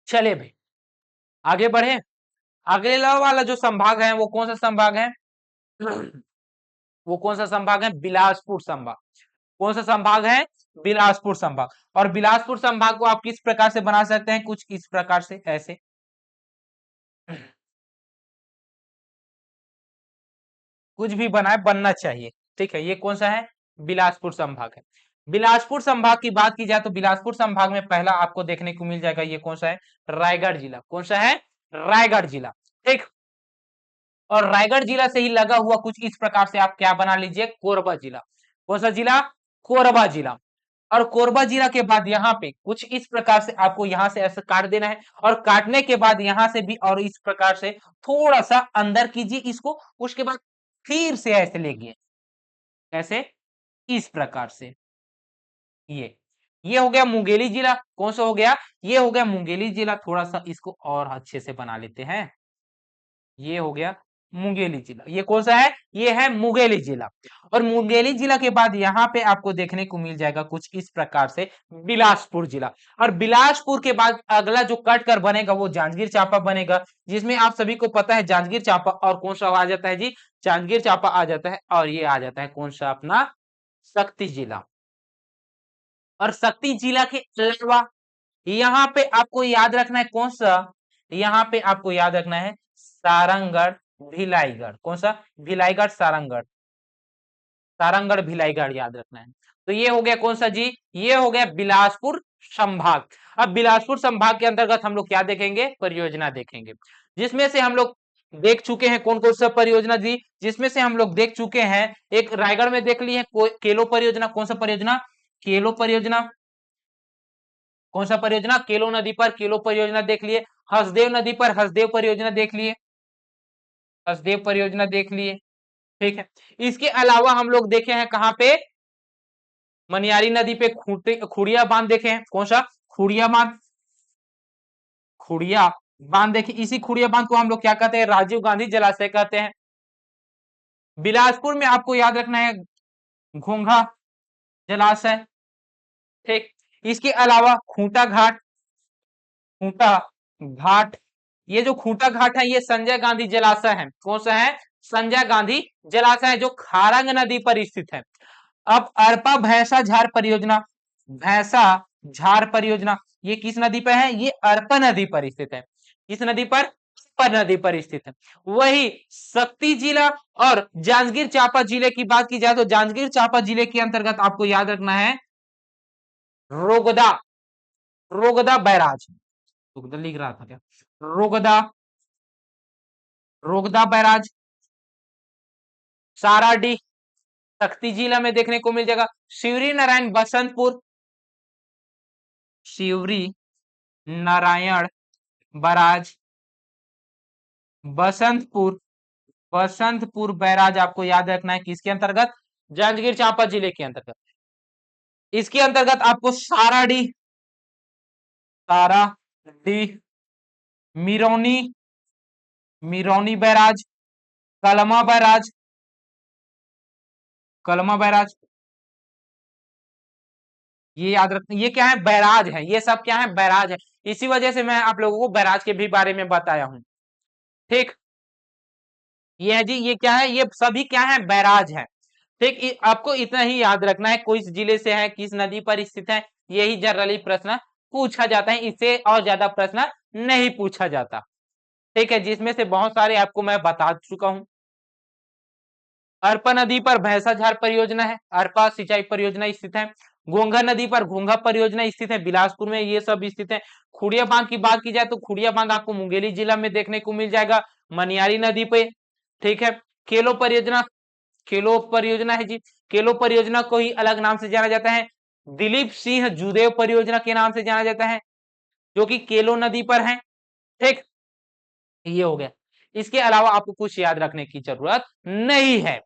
[SPEAKER 1] चले भाई आगे बढ़े। अगला वाला जो संभाग है वो कौन सा संभाग है? वो कौन सा संभाग है? बिलासपुर संभाग। कौन सा संभाग है? बिलासपुर संभाग। और बिलासपुर संभाग को आप किस प्रकार से बना सकते हैं? कुछ इस प्रकार से, ऐसे। कुछ भी बनाए, बनना चाहिए। ठीक है, ये कौन सा है? बिलासपुर संभाग है। बिलासपुर संभाग की बात की जाए तो बिलासपुर संभाग में पहला आपको देखने को मिल जाएगा, ये कौन सा है? रायगढ़ जिला। कौन सा है? रायगढ़ जिला। ठीक, और रायगढ़ जिला से ही लगा हुआ कुछ इस प्रकार से आप क्या बना लीजिए? कोरबा जिला। कौन सा जिला? कोरबा जिला। और कोरबा जिला के बाद यहाँ पे कुछ इस प्रकार से आपको यहाँ से ऐसे काट देना है, और काटने के बाद यहाँ से भी और इस प्रकार से थोड़ा सा अंदर कीजिए इसको। उसके बाद फिर से ऐसे ले गए, ऐसे इस प्रकार से। ये हो गया मुंगेली जिला। कौन सा हो गया? ये हो गया मुंगेली जिला। थोड़ा सा इसको और अच्छे से बना लेते हैं। ये हो गया मुंगेली जिला। ये कौन सा है? ये है मुंगेली जिला। और मुंगेली जिला के बाद यहाँ पे आपको देखने को मिल जाएगा कुछ इस प्रकार से बिलासपुर जिला। और बिलासपुर के बाद अगला जो कट कर बनेगा वो जांजगीर चांपा बनेगा, जिसमें आप सभी को पता है जांजगीर चांपा और कौन सा आ जाता है जी? जांजगीर चांपा आ जाता है। और ये आ जाता है कौन सा? अपना शक्ति जिला। और शक्ति जिला के अलावा यहाँ पे आपको याद रखना है कौन सा? यहाँ पे आपको याद रखना है सारंगगढ़ भिलाईगढ़। कौन सा? भिलाईगढ़ सारंगगढ़। सारंगगढ़ भिलाईगढ़ याद रखना है। तो ये हो गया कौन सा जी? ये हो गया बिलासपुर संभाग। अब बिलासपुर संभाग के अंतर्गत हम लोग क्या देखेंगे? परियोजना देखेंगे, जिसमें से हम लोग देख चुके हैं कौन कौन सा परियोजना जी? जिसमें से हम लोग देख चुके हैं, एक रायगढ़ में देख ली है केलो परियोजना। कौन सा परियोजना? केलो परियोजना। कौन सा परियोजना? केलो नदी पर केलो परियोजना देख लिए। हसदेव नदी पर हसदेव परियोजना देख लिए। हसदेव परियोजना देख लिए। ठीक है। इसके अलावा हम लोग देखे हैं कहां पे? मनियारी नदी पे खुड़िया बांध देखे हैं। कौन सा? खुड़िया बांध। खुड़िया बांध देखे। इसी खुड़िया बांध को हम लोग क्या कहते हैं? राजीव गांधी जलाशय कहते हैं। बिलासपुर में आपको याद रखना है घोंघा जलाशय। ठीक। इसके अलावा खूंटा घाट। खूंटा घाट, ये जो खूंटा घाट है ये संजय गांधी जलाशय है। कौन सा है? संजय गांधी जलाशय है, जो खारंग नदी पर स्थित है। अब अरपा भैंसा झार परियोजना, भैंसा झार परियोजना ये किस नदी पर है? ये अरपा नदी पर स्थित है। किस नदी पर? अरपा नदी पर स्थित है। वही शक्ति जिला और जांजगीर चांपा जिले की बात की जाए तो जांजगीर चांपा जिले के अंतर्गत आपको याद रखना है रोगदा, रोगदा बैराज। रोगदा लिख रहा था क्या? रोगदा, रोगदा बैराज। साराडी शक्ति जिला में देखने को मिल जाएगा। शिवरी नारायण बसंतपुर, शिवरी नारायण बैराज बसंतपुर। बसंतपुर बैराज आपको याद रखना है किसके अंतर्गत? जांजगीर चांपा जिले के अंतर्गत। इसके अंतर्गत आपको साराडी, साराडी, मिरौनी, मिरौनी बैराज, कलमा बैराज, कलमा बैराज, ये याद रखना। ये क्या है? बैराज है। ये सब क्या है? बैराज है। इसी वजह से मैं आप लोगों को बैराज के भी बारे में बताया हूं। ठीक। ये है जी, ये क्या है? ये सभी क्या है? बैराज है। ठीक। आपको इतना ही याद रखना है कोई जिले से है, किस नदी पर स्थित है। यही जनरली प्रश्न पूछा जाता है, इससे और ज्यादा प्रश्न नहीं पूछा जाता। ठीक है, जिसमें से बहुत सारे आपको मैं बता चुका हूं। अरपा नदी पर भैंसाझार परियोजना है, अरपा सिंचाई परियोजना स्थित है। घोंघा नदी पर घोंघा परियोजना स्थित है, बिलासपुर में ये सब स्थित है। खुड़िया बांध की बात की जाए तो खुड़िया बांध आपको मुंगेली जिला में देखने को मिल जाएगा, मनियारी नदी पे। ठीक है। केलो परियोजना, केलो परियोजना है जी। केलो परियोजना को ही अलग नाम से जाना जाता है, दिलीप सिंह जूदेव परियोजना के नाम से जाना जाता है, जो कि केलो नदी पर है। ठीक। ये हो गया। इसके अलावा आपको कुछ याद रखने की जरूरत नहीं है।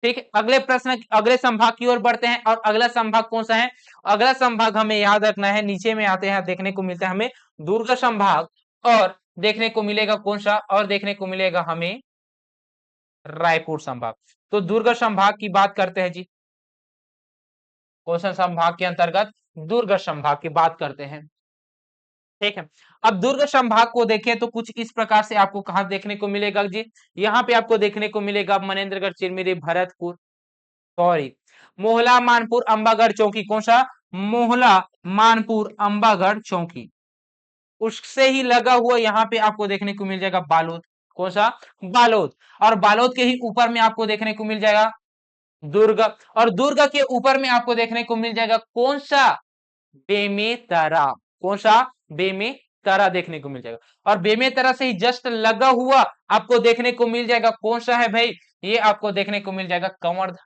[SPEAKER 1] ठीक है। अगले प्रश्न, अगले संभाग की ओर बढ़ते हैं। और अगला संभाग कौन सा है? अगला संभाग हमें याद रखना है, नीचे में आते हैं देखने को मिलता है हमें दुर्ग संभाग। और देखने को मिलेगा कौन सा? और देखने को मिलेगा हमें रायपुर संभाग। तो दुर्ग संभाग की बात करते हैं जी। कौन सा संभाग के अंतर्गत? दुर्ग संभाग की बात करते हैं। ठीक है। अब दुर्ग संभाग को देखें तो कुछ इस प्रकार से आपको कहा देखने को मिलेगा जी। यहाँ पे आपको देखने को मिलेगा मनेन्द्रगढ़, चिरमिरी, भरतपुर, सॉरी, मोहला, मानपुर, अंबागढ़, चौकी। कौन सा? मोहला, मानपुर, अंबागढ़, चौकी। उससे ही लगा हुआ यहाँ पे आपको देखने को मिल जाएगा बालोद। कौन सा? बालोद। और बालोद के ही ऊपर में आपको देखने को मिल जाएगा दुर्ग। और दुर्ग के ऊपर में आपको देखने को मिल जाएगा कौन सा? बेमेतरा। कौन सा? बेमेतरा देखने को मिल जाएगा। और बेमेतरा से ही जस्ट लगा हुआ आपको देखने को मिल जाएगा कौन सा है भाई? ये आपको देखने को मिल जाएगा कंवरधा।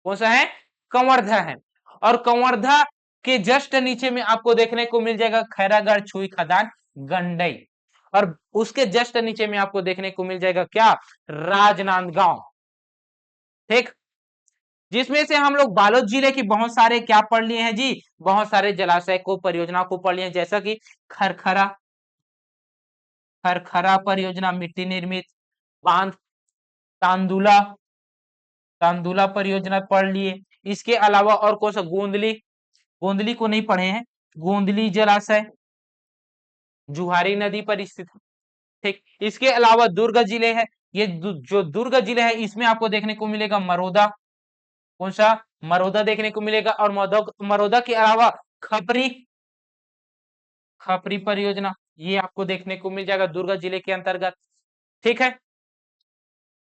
[SPEAKER 1] कौन सा है? कंवरधा है। और कंवरधा के जस्ट नीचे में आपको देखने को मिल जाएगा खैरागढ़, छुई, खदान, गंडई। और उसके जस्ट नीचे में आपको देखने को मिल जाएगा क्या? राजनांदगांव। ठीक, जिसमें से हम लोग बालोद जिले की बहुत सारे क्या पढ़ लिए हैं जी, बहुत सारे जलाशय को परियोजना को पढ़ लिए हैं, जैसा कि खरखरा, खरखरा परियोजना मिट्टी निर्मित बांध, तांदुला, तांदुला परियोजना पढ़ लिए। इसके अलावा और कौन सा, गोंदली, गोंदली को नहीं पढ़े हैं, गोंदली जलाशय जुहारी नदी पर स्थित है। ठीक, इसके अलावा दुर्ग जिले है, ये जो दुर्ग जिले है इसमें आपको देखने को मिलेगा मरोदा, कौन सा, मरोदा देखने को मिलेगा। और मरोदा के अलावा खपरी, खपरी परियोजना ये आपको देखने को मिल जाएगा दुर्ग जिले के अंतर्गत। ठीक है,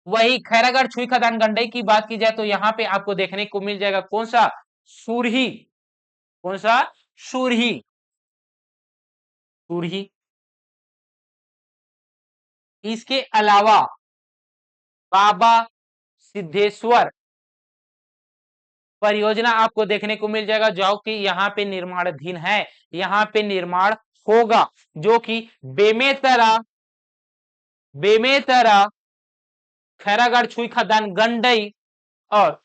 [SPEAKER 1] वही खैरागढ़ छुई खदान गंडई की बात की जाए तो यहाँ पे आपको देखने को मिल जाएगा कौन सा, सुरही, कौन सा, सुरही, सुरही। इसके अलावा बाबा सिद्धेश्वर परियोजना आपको देखने को मिल जाएगा, जो कि यहाँ पे निर्माणाधीन है, यहाँ पे निर्माण होगा, जो कि बेमेतरा, बेमेतरा, खैरागढ़ छुई खदान गंडई और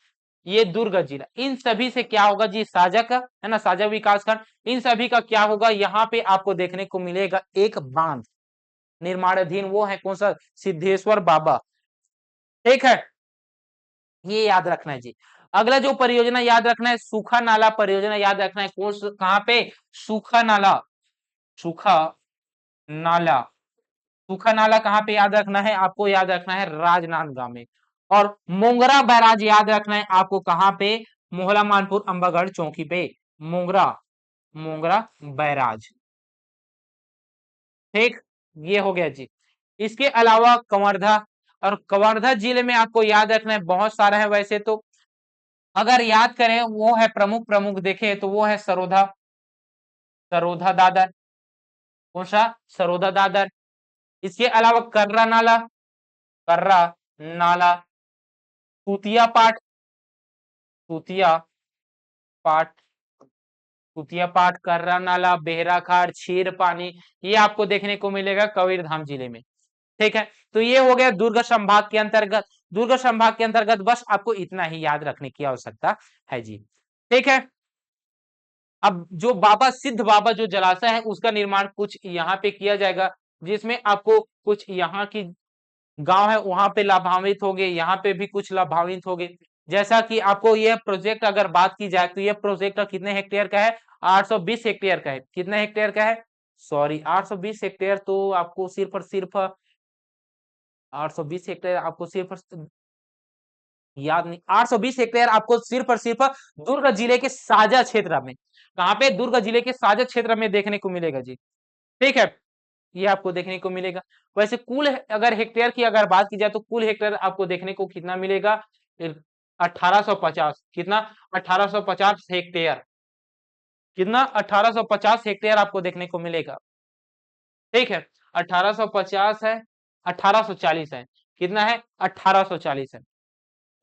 [SPEAKER 1] ये दुर्ग जिला, इन सभी से क्या होगा जी, साझा का है ना, साझा विकास खंड, इन सभी का क्या होगा, यहाँ पे आपको देखने को मिलेगा एक बांध निर्माणाधीन, वो है कौन सा, सिद्धेश्वर बाबा। ठीक है, ये याद रखना है जी। अगला जो परियोजना याद रखना है, सूखा नाला परियोजना याद रखना है, कहां पे, सूखा नाला, सूखा नाला, सूखा नाला कहां पे याद रखना है आपको, याद रखना है राजनांदगांव में। और मोंगरा बैराज याद रखना है आपको कहां पे, मोहला मानपुर अंबागढ़ चौकी पे, मोंगरा, मोंगरा बैराज। ठीक, ये हो गया जी। इसके अलावा कवर्धा, और कवर्धा जिले में आपको याद रखना है बहुत सारा है वैसे तो, अगर याद करें वो है प्रमुख प्रमुख देखें तो वो है सरोधा, सरोधा दादर, कौन सा, सरोधा दादर। इसके अलावा कर्रा नाला, कर्रा नाला, तूतिया पाट, तूतिया पाट, तूतिया पाट, कर्रा नाला, बेहरा खाड़, छीर पानी, ये आपको देखने को मिलेगा कबीरधाम जिले में। ठीक है, तो ये हो गया दुर्ग संभाग के अंतर्गत, दुर्ग संभाग के अंतर्गत बस आपको इतना ही याद रखने की आवश्यकता है जी। ठीक है, अब जो बाबा सिद्ध बाबा जो जलाशय है उसका निर्माण कुछ यहाँ पे किया जाएगा, जिसमें आपको कुछ यहाँ की गांव है वहां पे लाभान्वित होंगे, यहाँ पे भी कुछ लाभान्वित होंगे। जैसा कि आपको यह प्रोजेक्ट अगर बात की जाए तो यह प्रोजेक्ट कितने हेक्टेयर का है, 820 हेक्टेयर का है, कितने हेक्टेयर का है, सॉरी 820 हेक्टेयर, तो आपको सिर्फ और सिर्फ 820 हेक्टेयर आपको सिर्फ याद नहीं, 820 हेक्टेयर आपको सिर्फ और सिर्फ दुर्ग जिले के साझा क्षेत्र में, कहां पे, दुर्ग जिले के साझा क्षेत्र में देखने को मिलेगा जी। ठीक है, ये आपको देखने को मिलेगा। वैसे कुल अगर हेक्टेयर की अगर बात की जाए तो कुल हेक्टेयर आपको देखने को कितना मिलेगा, 1850, कितना, 1850 हेक्टेयर, कितना, 1850 हेक्टेयर आपको देखने को मिलेगा। ठीक है, 1850 है, 1840 है, कितना है, 1840 है,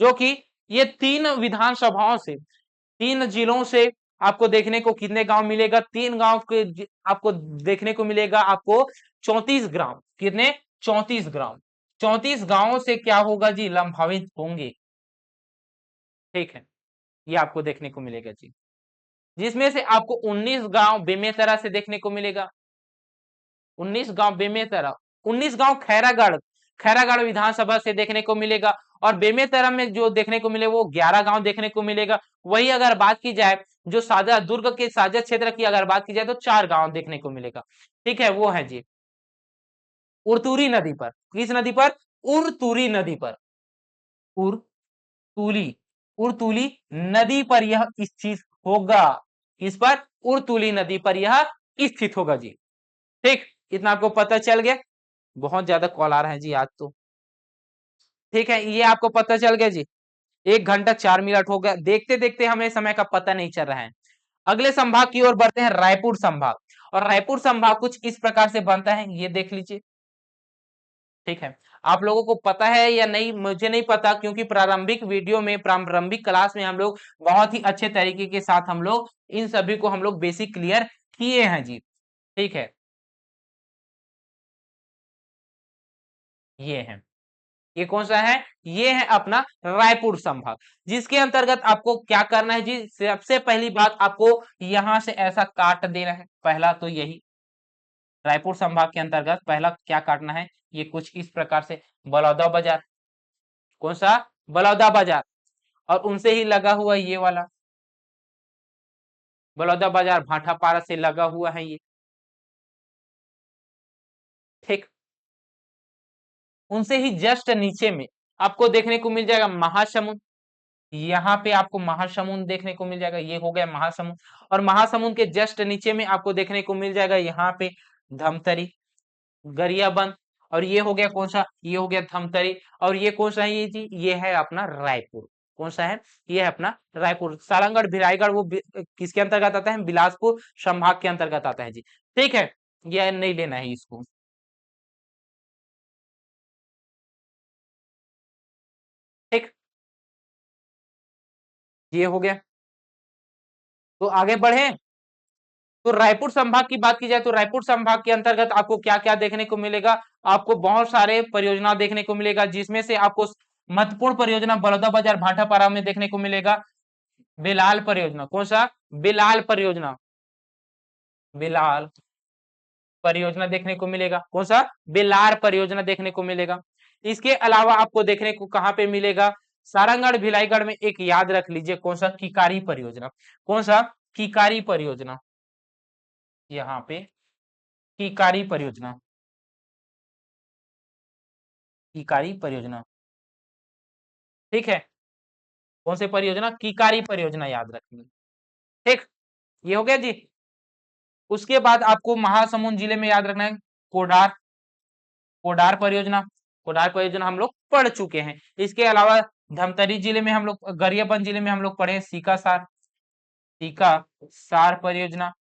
[SPEAKER 1] जो कि ये तीन विधानसभाओं से, तीन जिलों से आपको देखने को कितने गांव मिलेगा, तीन गांव के आपको देखने को मिलेगा आपको 34 ग्राम, कितने, 34 ग्राम, 34 गांवों से क्या होगा जी, लाभान्वित होंगे। ठीक है, ये आपको देखने को मिलेगा जी, जिसमें से आपको 19 गांव बेमेतरा से देखने को मिलेगा, 19 गांव बेमेतरा, 19 गांव खैरागढ़, खैरागढ़ विधानसभा से देखने को मिलेगा, और बेमेतरा में जो देखने को मिले वो 11 गांव देखने को मिलेगा। वही अगर बात की जाए जो साझा दुर्ग के साझा क्षेत्र की अगर बात की जाए तो 4 गांव देखने को मिलेगा। ठीक है, वो है जी उरतूरी नदी पर, किस नदी पर, उरतूरी नदी पर, उरतूली, उरतूली नदी पर यह स्थित होगा, इस पर, उरतूली नदी पर यह स्थित होगा जी। ठीक, इतना आपको पता चल गया, बहुत ज्यादा कॉल आ रहा है जी आज तो। ठीक है, ये आपको पता चल गया जी, 1 घंटा 4 मिनट हो गया, देखते देखते हमें समय का पता नहीं चल रहा है। अगले संभाग की ओर बढ़ते हैं, रायपुर संभाग, और रायपुर संभाग कुछ इस प्रकार से बनता है, ये देख लीजिए। ठीक है, आप लोगों को पता है या नहीं मुझे नहीं पता, क्योंकि प्रारंभिक वीडियो में, प्रारंभिक क्लास में हम लोग बहुत ही अच्छे तरीके के साथ हम लोग इन सभी को हम लोग बेसिक क्लियर किए हैं जी। ठीक है, ये है, ये कौन सा है? ये है अपना रायपुर संभाग, जिसके अंतर्गत आपको क्या करना है जी? सबसे पहली बात, आपको यहां से ऐसा काट देना है। पहला तो यही रायपुर संभाग के अंतर्गत पहला क्या काटना है, ये कुछ इस प्रकार से बलौदा बाजार। कौन सा? बलौदा बाजार। और उनसे ही लगा हुआ ये वाला बलौदा बाजार, भाटापारा से लगा हुआ है ये। ठीक, उनसे ही जस्ट नीचे में आपको देखने को मिल जाएगा महासमुंद। यहाँ पे आपको महासमुंद देखने को मिल जाएगा, ये हो गया महासमुंद। और महासमुंद के जस्ट नीचे में आपको देखने को मिल जाएगा यहाँ पे धमतरी, गरियाबंद। और ये हो गया कौन सा? ये हो गया धमतरी। और ये कौन सा है ये जी? ये है अपना रायपुर। कौन सा है? ये है अपना रायपुर। सारंगढ़ भिराईगढ़ वो किसके अंतर्गत आता है? बिलासपुर संभाग के अंतर्गत आता है जी। ठीक है, ये नहीं लेना है इसको। ठीक, ये हो गया। तो आगे बढ़े, तो रायपुर संभाग की बात की जाए तो रायपुर संभाग के अंतर्गत आपको क्या क्या देखने को मिलेगा? आपको बहुत सारे परियोजना देखने को मिलेगा, जिसमें से आपको महत्वपूर्ण परियोजना बलौदा बाजार भाटापारा में देखने को मिलेगा बिलाल परियोजना। कौन सा? बिलाल परियोजना। बिलाल परियोजना देखने को मिलेगा। कौन सा? बिलार परियोजना देखने को मिलेगा। इसके अलावा आपको देखने को कहां पे मिलेगा? सारंगढ़ भिलाईगढ़ में एक याद रख लीजिए, कौन सा? किकारी परियोजना। कौन सा? किकारी परियोजना। यहाँ पे किकारी परियोजना, किकारी परियोजना। ठीक है, कौन सी परियोजना? किकारी परियोजना याद रखनी। ठीक, ये हो गया जी। उसके बाद आपको महासमुंद जिले में याद रखना है कोडार, कोडार परियोजना। कोडार परियोजना हम लोग पढ़ चुके हैं। इसके अलावा धमतरी जिले में हम लोग, गरियाबंद जिले में हम लोग पढ़े सीका सार, सीका सार परियोजना,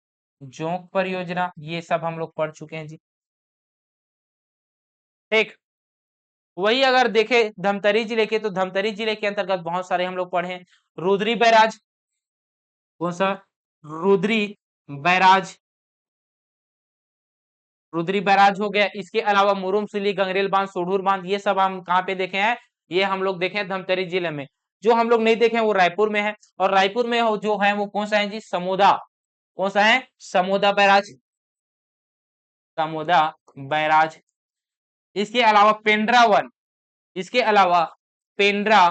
[SPEAKER 1] जोंक परियोजना, ये सब हम लोग पढ़ चुके हैं जी। ठीक, वही अगर देखे धमतरी जिले के, तो धमतरी जिले के अंतर्गत बहुत सारे हम लोग पढ़े हैं। रुद्री बैराज। कौन सा? रुद्री बैराज, रुद्री बैराज हो गया। इसके अलावा मुरुमसिली, गंगरेल बांध, सोढूर बांध, ये सब हम कहाँ पे देखे हैं? ये हम लोग देखे हैं धमतरी जिले में। जो हम लोग नहीं देखे हैं वो रायपुर में है। और रायपुर में जो है वो कौन सा है जी? समोदा। कौन सा है? Samoda barrage, Samoda barrage. इसके अलावा पेंड्रा वन, इसके अलावा पेंड्रा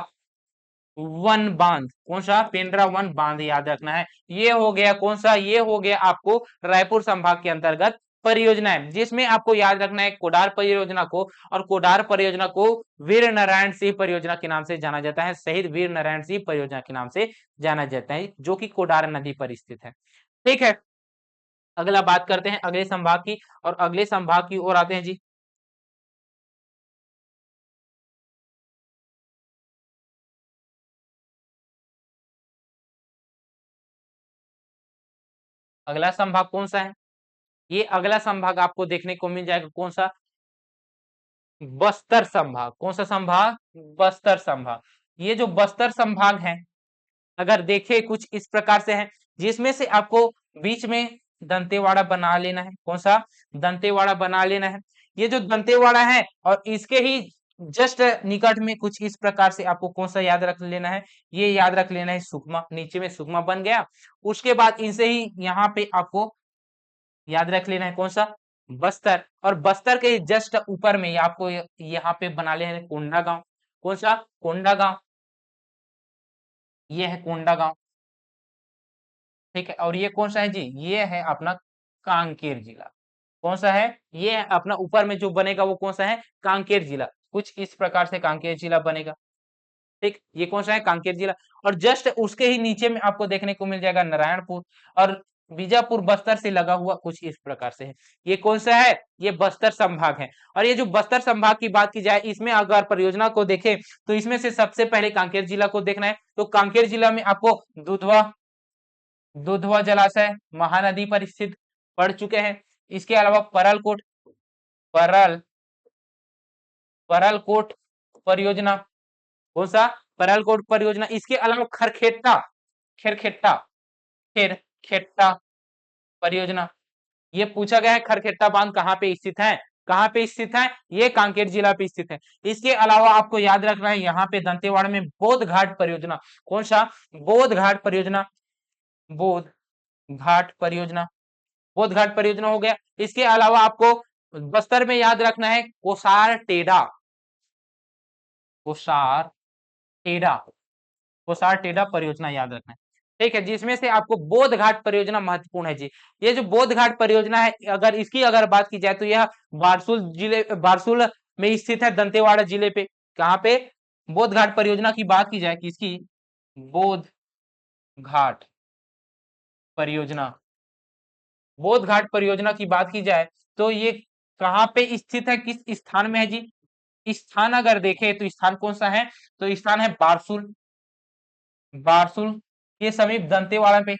[SPEAKER 1] वन बांध। कौन सा? पेंड्रा वन बांध याद रखना है। ये हो गया कौन सा? ये हो गया आपको रायपुर संभाग के अंतर्गत परियोजना है, जिसमें आपको याद रखना है कोडार परियोजना को। और कोडार परियोजना को वीर नारायण सिंह परियोजना के नाम से जाना जाता है, शहीद वीर नारायण सिंह परियोजना के नाम से जाना जाता है, जो कि कोडार नदी पर स्थित है। ठीक है, अगला बात करते हैं अगले संभाग की, और अगले संभाग की ओर आते हैं जी। अगला संभाग कौन सा है? ये अगला संभाग आपको देखने को मिल जाएगा कौन सा? बस्तर संभाग। कौन सा संभाग? बस्तर संभाग। ये जो बस्तर संभाग है, अगर देखे कुछ इस प्रकार से है, जिसमें से आपको बीच में दंतेवाड़ा बना लेना है। कौन सा? दंतेवाड़ा बना लेना है। ये जो दंतेवाड़ा है और इसके ही जस्ट निकट में कुछ इस प्रकार से आपको कौन सा याद रख लेना है? ये याद रख लेना है सुकमा। नीचे में सुकमा बन गया। उसके बाद इनसे ही यहाँ पे आपको याद रख लेना है कौन सा? बस्तर। और बस्तर के जस्ट ऊपर में आपको यहाँ पे बना लेना है कोंडा गांव। कौन सा? कोंडा गांव। ये है कोंडा गांव। ठीक है, और ये कौन सा है जी? ये है अपना कांकेर जिला। कौन सा है? ये है अपना ऊपर में जो बनेगा वो कौन सा है? कांकेर जिला। कुछ इस प्रकार से कांकेर जिला बनेगा। ठीक, ये कौन सा है? कांकेर जिला। और जस्ट उसके ही नीचे में आपको देखने को मिल जाएगा नारायणपुर। और बीजापुर बस्तर से लगा हुआ कुछ इस प्रकार से है। ये कौन सा है? ये बस्तर संभाग है। और ये जो बस्तर संभाग की बात की जाए, इसमें अगर परियोजना को देखें तो इसमें से सबसे पहले कांकेर जिला को देखना है। तो कांकेर जिला में आपको दुधवा, दुधवा जलाशय महानदी पर स्थित पड़ चुके हैं। इसके अलावा परलकोट, परल परलकोट परियोजना। कौन सा? परलकोट परियोजना। इसके अलावा खरखेटा, खेरखेट्टा, खेरखेट्टा परियोजना। ये पूछा गया है खरखेट्टा बांध कहाँ पे स्थित है? कहाँ पे स्थित है? ये कांकेर जिला पे स्थित है। इसके अलावा आपको याद रखना है यहाँ पे दंतेवाड़ा में बोध घाट परियोजना। कौन सा? बोध घाट परियोजना। बोध घाट परियोजना। बोध घाट परियोजना हो गया। इसके अलावा आपको बस्तर में याद रखना है कोसार टेढ़ा। कोसार टेढ़ा। कोसार टेढ़ा परियोजना याद रखना है। ठीक है, जिसमें से आपको बोध घाट परियोजना महत्वपूर्ण है जी। ये जो बोध घाट परियोजना है, अगर इसकी अगर बात की जाए तो यह बारसूल में स्थित है, दंतेवाड़ा जिले पे। कहाँ पे? बोध घाट परियोजना की बात की जाए, किसकी? बोध घाट परियोजना। बोध घाट परियोजना की बात की जाए तो ये कहाँ पे स्थित है, किस स्थान में है जी? स्थान अगर देखें तो स्थान कौन सा है? तो स्थान है बारसूल। बारसूल के समीप दंतेवाड़ा पे,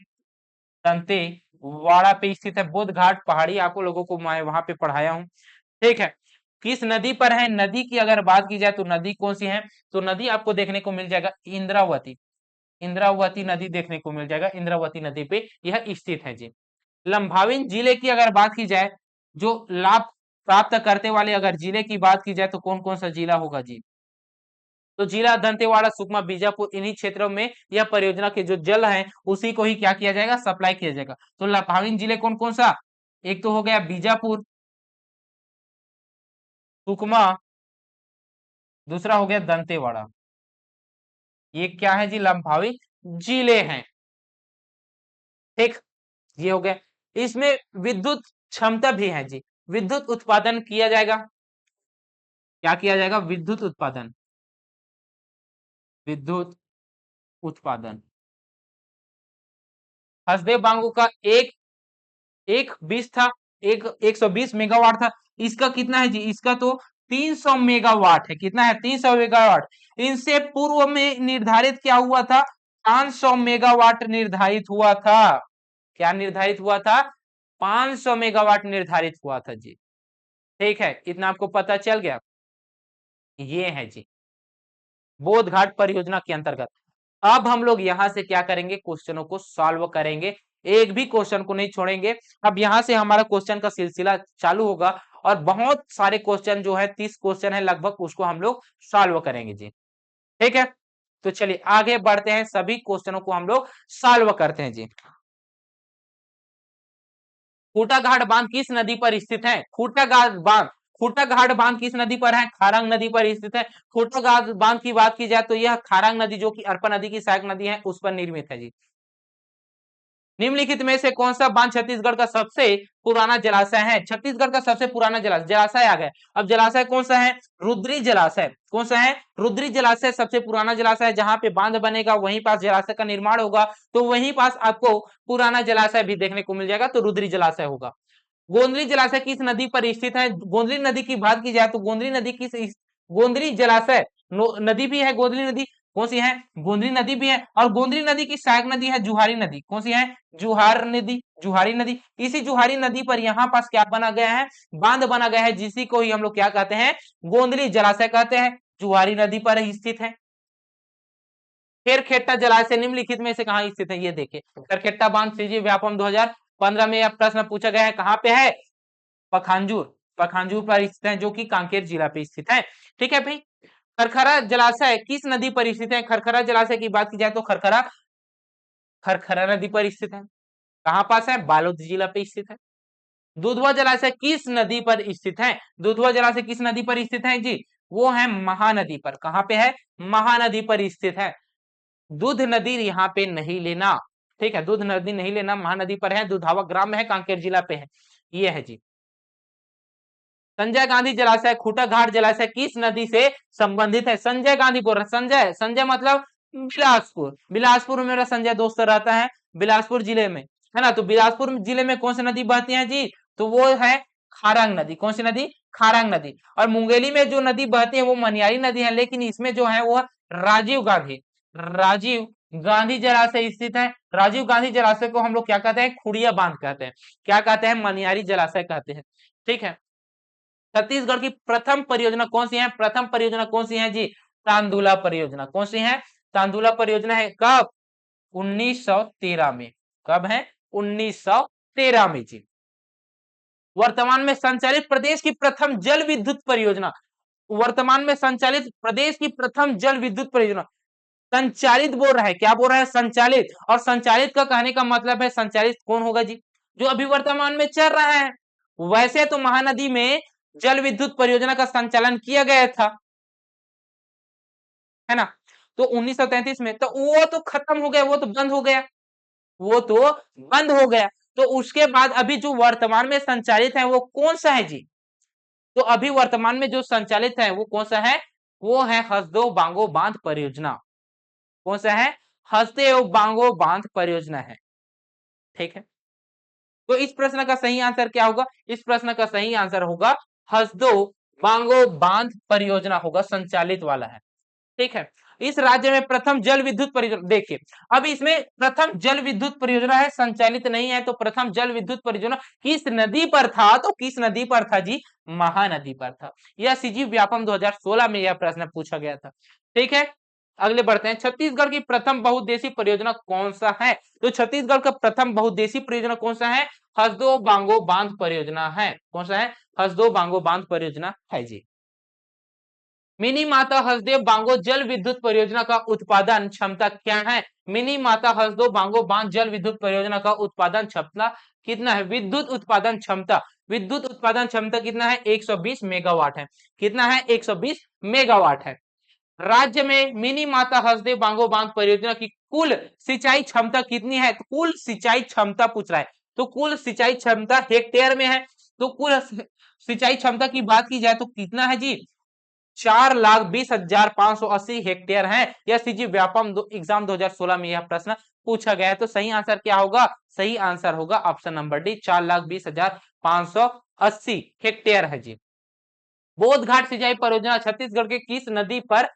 [SPEAKER 1] दंतेवाड़ा पे स्थित है बोध घाट पहाड़ी। आपको लोगों को मैं वहां पे पढ़ाया हूँ। ठीक है, किस नदी पर है? नदी की अगर बात की जाए तो नदी कौन सी है? तो नदी आपको देखने को मिल जाएगा इंद्रावती। इंद्रावती नदी देखने को मिल जाएगा, इंद्रावती नदी पे यह स्थित है जी। लंभाविन जिले की अगर बात की जाए, जो लाभ प्राप्त करते वाले अगर जिले की बात की जाए तो कौन कौन सा जिला होगा जी? तो जिला दंतेवाड़ा, सुकमा, बीजापुर, इन्हीं क्षेत्रों में यह परियोजना के जो जल है उसी को ही क्या किया जाएगा? सप्लाई किया जाएगा। तो लंभाविन जिले कौन कौन सा? एक तो हो गया बीजापुर, सुकमा, दूसरा हो गया दंतेवाड़ा। ये क्या है जी? लंभावी जिले हैं। ठीक, ये हो गया। इसमें विद्युत क्षमता भी है जी। विद्युत उत्पादन किया जाएगा। क्या किया जाएगा? विद्युत उत्पादन। विद्युत उत्पादन। हसदेव बांगू का एक एक 20 था, एक 120 मेगावाट था। इसका कितना है जी? इसका तो 300 मेगावाट है। कितना है? 300 मेगावाट। इनसे पूर्व में निर्धारित क्या हुआ था? 500 मेगावाट निर्धारित हुआ था। क्या निर्धारित हुआ था? 500 मेगावाट निर्धारित हुआ था जी। ठीक है, इतना आपको पता चल गया। ये है जी बोध घाट परियोजना के अंतर्गत। अब हम लोग यहां से क्या करेंगे? क्वेश्चनों को सॉल्व करेंगे। एक भी क्वेश्चन को नहीं छोड़ेंगे। अब यहां से हमारा क्वेश्चन का सिलसिला चालू होगा और बहुत सारे क्वेश्चन जो है 30 क्वेश्चन है लगभग, उसको हम लोग सॉल्व करेंगे जी। ठीक है, तो चलिए आगे बढ़ते हैं, सभी क्वेश्चनों को हम लोग सॉल्व करते हैं जी। खूटा घाट बांध किस नदी पर स्थित है? खूटा घाट बांध, खूटा घाट बांध किस नदी पर है? खारंग नदी पर स्थित है। खूटा घाट बांध की बात की जाए तो यह खारंग नदी, जो कि अरपा नदी की सहायक नदी है, उस पर निर्मित है जी। निम्नलिखित में से कौन सा बांध छत्तीसगढ़ का सबसे पुराना जलाशय है? छत्तीसगढ़ का सबसे पुराना जलाशय, जलाशय आ गया। अब जलाशय कौन सा है? रुद्री जलाशय। कौन सा है? रुद्री जलाशय सबसे पुराना जलाशय है। जहां पे बांध बनेगा वहीं पास जलाशय का निर्माण होगा, तो वहीं पास आपको पुराना जलाशय भी देखने को मिल जाएगा, तो रुद्री जलाशय होगा। गोंदली जलाशय किस नदी पर स्थित है? गोंदली नदी की बात की जाए तो गोंदली नदी किस, गोंदली जलाशय नदी भी है। गोंदली नदी कौन सी है? गोंदली नदी भी है। और गोंदली नदी की सहायक नदी है जुहारी नदी। कौन सी है? जुहार नदी, जुहारी नदी। इसी जुहारी नदी पर यहाँ पास क्या बना गया है? बांध बना गया है, जिसी को ही हम लोग क्या कहते हैं? गोंदली जलाशय कहते हैं। जुहारी नदी पर ही स्थित है। खेरखेट्टा जलाशय निम्नलिखित में से कहाँ स्थित है? ये देखिए, खेरखेट्टा बांध सीजी व्यापम 2015 में यह प्रश्न पूछा गया है। कहाँ पे है? पखांजूर, पखांजूर पर स्थित है, जो कि कांकेर जिला पे स्थित है। ठीक है भाई। खरखरा जलाशय किस नदी पर स्थित है? खरखरा जलाशय की बात की जाए तो खरखरा, खरखरा नदी पर स्थित है। कहाँ पास है? बालोद जिला पे स्थित है। दुधवा जलाशय किस नदी पर स्थित है? दुधवा जलाशय किस नदी पर स्थित है जी? वो है महानदी पर। कहाँ पे है? महानदी पर स्थित है। दूध नदी यहाँ पे नहीं लेना। ठीक है, दूध नदी नहीं लेना, महानदी पर है। दुधावा ग्राम में है, कांकेर जिला पे है। ये है जी। संजय गांधी जलाशय, खूटा घाट जलाशय किस नदी से संबंधित है? संजय गांधी बोल रहा, संजय, संजय मतलब बिलासपुर। बिलासपुर में मेरा संजय दोस्त रहता है, बिलासपुर जिले में, है ना। तो बिलासपुर जिले में कौन सी नदी बहती है जी? तो वो है खारंग नदी। कौन सी नदी? खारंग नदी। और मुंगेली में जो नदी बहती है वो मनियारी नदी है, लेकिन इसमें जो है वो राजीव गांधी, राजीव गांधी जलाशय स्थित है। राजीव गांधी जलाशय को हम लोग क्या कहते हैं? खुड़िया बांध कहते हैं। क्या कहते हैं? मनियारी जलाशय कहते हैं। ठीक है। छत्तीसगढ़ की प्रथम परियोजना कौन सी है? प्रथम परियोजना कौन सी है जी? तांदुला परियोजना। कौन सी है? तांदुला परियोजना है। कब? 1913 में। कब है? 1913 में जी। वर्तमान में संचालित प्रदेश की प्रथम जल विद्युत परियोजना, वर्तमान में संचालित प्रदेश की प्रथम जल विद्युत परियोजना। संचालित बोल रहा है, क्या बोल रहा है? संचालित। और संचालित का कहने का मतलब है संचालित कौन होगा जी? जो अभी वर्तमान में चल रहा है। वैसे तो महानदी में जल विद्युत परियोजना का संचालन किया गया था, है ना? तो 1933 में, तो वो तो खत्म हो गया, वो तो बंद हो गया, वो तो बंद हो गया। तो उसके बाद अभी जो वर्तमान में संचालित है वो कौन सा है जी? तो अभी वर्तमान में जो संचालित है वो कौन सा है? वो है हसदेव बांगो बांध परियोजना। कौन सा है? हसदेव बांगो बांध परियोजना है। ठीक है, तो इस प्रश्न का सही आंसर क्या होगा? इस प्रश्न का सही आंसर होगा हसदेव बांगो बांध परियोजना होगा, संचालित वाला है। ठीक है, इस राज्य में प्रथम जल विद्युत परियोजना, देखिए अब इसमें प्रथम जल विद्युत परियोजना है, संचालित नहीं है, तो प्रथम जल विद्युत परियोजना किस नदी पर था? तो किस नदी पर था जी? महानदी पर था। यह सीजी व्यापम 2016 में यह प्रश्न पूछा गया था। ठीक है, अगले बढ़ते हैं। छत्तीसगढ़ की प्रथम बहुउद्देशीय परियोजना कौन सा है? तो छत्तीसगढ़ का प्रथम बहुउद्देशीय परियोजना कौन सा है? हसदेव बांगो बांध परियोजना है। कौन सा है? हसदेव बांगो बांध परियोजना है जी। मिनी माता हसदेव बांगो जल विद्युत परियोजना का उत्पादन क्षमता क्या है? मिनी माता हसदेव बांगो बांध जल विद्युत परियोजना का उत्पादन क्षमता कितना है? विद्युत उत्पादन क्षमता, विद्युत उत्पादन क्षमता कितना है? 120 मेगावाट है। कितना है? 120 मेगावाट है। राज्य में मिनी माता हसदेव बांगो बांध परियोजना की कुल सिंचाई क्षमता कितनी है? तो कुल सिंचाई क्षमता पूछ रहा है, तो कुल सिंचाई क्षमता हेक्टेयर में है। तो कुल सिंचाई क्षमता की बात की जाए तो कितना है जी? 4,20,580 हेक्टेयर है। यह सीजी व्यापम एग्जाम 2016 में यह प्रश्न पूछा गया है। तो सही आंसर क्या होगा? सही आंसर होगा ऑप्शन नंबर डी, 4,20,580 हेक्टेयर है जी। बोध घाट सिंचाई परियोजना छत्तीसगढ़ के किस नदी पर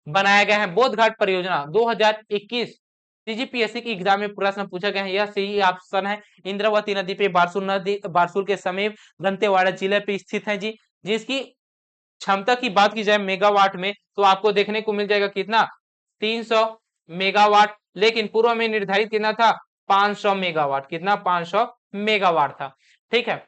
[SPEAKER 1] बनाया गया है? बोध घाट परियोजना 2021 सीजीपीएससी की एग्जाम में प्रश्न पूछा गया है। यह सही ऑप्शन है। इंद्रावती नदी पे, बारसूर नदी, बारसूर के समीप दंतेवाड़ा जिले पे स्थित है जी। जिसकी क्षमता की बात की जाए मेगावाट में तो आपको देखने को मिल जाएगा कितना? 300 मेगावाट। लेकिन पूर्व में निर्धारित कितना था? 500 मेगावाट। कितना? 500 मेगावाट था। ठीक है,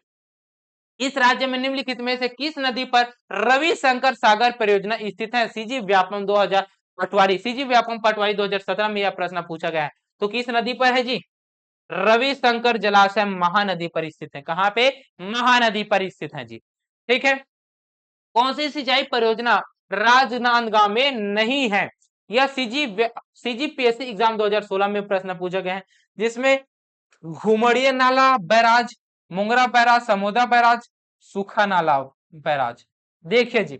[SPEAKER 1] इस राज्य में निम्नलिखित में से किस नदी पर रविशंकर सागर परियोजना स्थित है? सीजी व्यापम 2000 पटवारी, सीजी व्यापम पटवारी 2017 में यह प्रश्न पूछा गया है। तो किस नदी पर है जी? रविशंकर जलाशय महानदी पर स्थित है। कहां पे? महानदी पर स्थित है जी। ठीक है, कौन सी सिंचाई परियोजना राजनांदगांव में नहीं है? यह सीजीपीएससी एग्जाम 2016 में प्रश्न पूछा गया है, जिसमें घुमड़िया नाला बैराज, मुंगरा बैराज, समोदा बैराज, सूखा नाला बैराज। देखिए जी,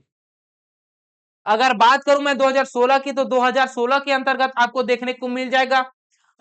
[SPEAKER 1] अगर बात करूं मैं 2016 की, तो 2016 के अंतर्गत आपको देखने को मिल जाएगा।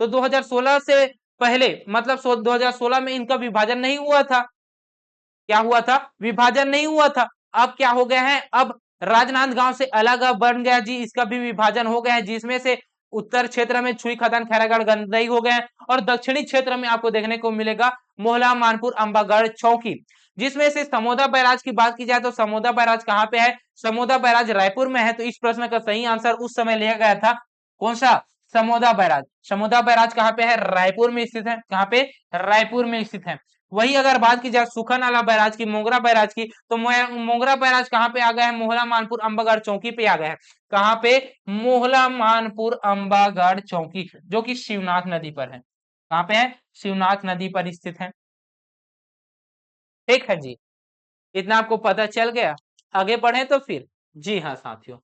[SPEAKER 1] तो 2016 से पहले मतलब 2016 में इनका विभाजन नहीं हुआ था। क्या हुआ था? विभाजन नहीं हुआ था। अब क्या हो गया है? अब राजनांदगांव से अलग अब बन गया जी, इसका भी विभाजन हो गया है, जिसमें से उत्तर क्षेत्र में छुई खदान खैरागढ़ गंदई हो गए और दक्षिणी क्षेत्र में आपको देखने को मिलेगा मोहला मानपुर अंबागढ़ चौकी। जिसमें से समोदा बैराज की बात की जाए तो समोदा बैराज कहां पे है? समोदा बैराज रायपुर में है। तो इस प्रश्न का सही आंसर उस समय लिया गया था कौन सा? समोदा बैराज। समोदा बैराज कहां पे है? रायपुर में स्थित है। कहां पे? रायपुर में स्थित है। वही अगर बात की जाए सूखा नाला बैराज की, मोगरा बैराज की, तो मोगरा बैराज कहां पे आ गया है? मोहला मानपुर अंबागढ़ चौकी पे आ गया है। कहां पे? मोहला मानपुर अंबागढ़ चौकी, जो कि शिवनाथ नदी पर है। कहां पे है? शिवनाथ नदी पर स्थित है। ठीक है जी, इतना आपको पता चल गया। आगे बढ़े तो फिर, जी हाँ साथियों,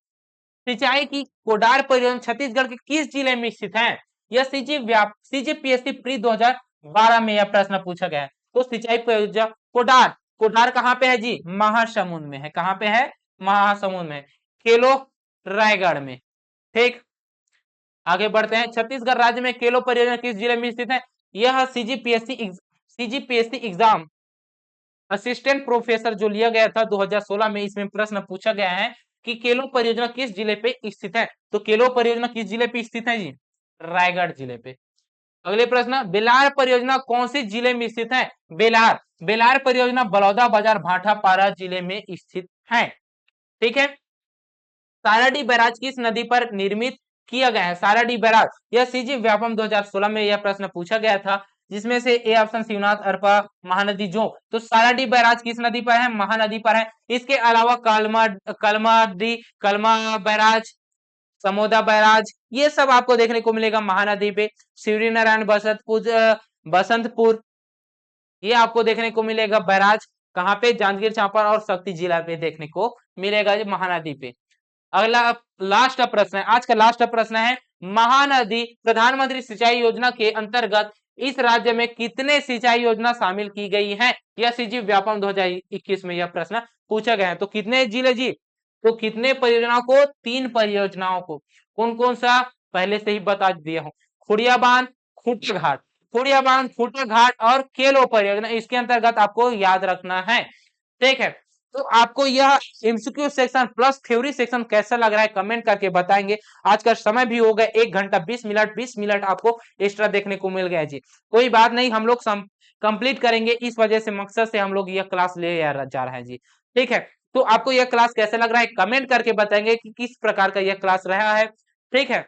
[SPEAKER 1] सिंचाई की कोडार परियोजना छत्तीसगढ़ के किस जिले में स्थित है? यह सीजीपीएससी प्री 2012 में यह प्रश्न पूछा गया है। तो सिंचाई परियोजना कोडार, कोडार कहां पे है जी? महासमुंद में है। कहां पे है? महासमुंद में। केलो रायगढ़ में। ठीक, आगे बढ़ते हैं। छत्तीसगढ़ राज्य में केलो परियोजना किस जिले में स्थित है? यह सीजीपीएससी एग्जाम असिस्टेंट प्रोफेसर जो लिया गया था 2016 में, इसमें प्रश्न पूछा गया है कि केलो परियोजना किस जिले पे स्थित है? तो केलो परियोजना किस जिले पे स्थित है जी? रायगढ़ जिले पे। अगले प्रश्न, बेलार परियोजना कौन से जिले में स्थित है? बेलार, बेलार परियोजना बलौदा बाजार भाटापारा जिले में स्थित है। ठीक है, साराडी बैराज किस नदी पर निर्मित किया गया है? साराडी बैराज, यह सीजी व्यापम 2016 में यह प्रश्न पूछा गया था। जिसमें से ए ऑप्शन शिवनाथ अरपा महानदी जो, तो साराडी बैराज किस नदी पर है? महानदी पर है। इसके अलावा कलमा बैराज, समोदा बैराज, ये सब आपको देखने को मिलेगा महानदी पे। शिवरी नारायण बसंतपुर, ये आपको देखने को मिलेगा बैराज कहाँ पे? जांजगीर चांपा और शक्ति जिला पे देखने को मिलेगा जी, महानदी पे। अगला लास्ट प्रश्न है, आज का लास्ट प्रश्न है, महानदी प्रधानमंत्री सिंचाई योजना के अंतर्गत इस राज्य में कितने सिंचाई योजना शामिल की गई है? यह सीजी व्यापम 2021 में यह प्रश्न पूछा गया है। तो कितने जिले जी? तो कितने परियोजनाओं को? 3 परियोजनाओं को। कौन कौन सा? पहले से ही बता दिया हूं, खुड़िया बांध, खूंटा घाट, खुड़िया बांध, खूंटा घाट और केलो परियोजना, इसके अंतर्गत आपको याद रखना है। ठीक है, तो आपको यह MCQ section plus theory section कैसा लग रहा है कमेंट करके बताएंगे। आज का समय भी हो गया 1 घंटा 20 मिनट आपको एक्स्ट्रा देखने को मिल गया जी। कोई बात नहीं, हम लोग कंप्लीट करेंगे, इस वजह से मकसद से हम लोग यह क्लास ले जा रहे हैं जी। ठीक है, तो आपको यह क्लास कैसा लग रहा है कमेंट करके बताएंगे कि किस प्रकार का यह क्लास रहा है। ठीक है,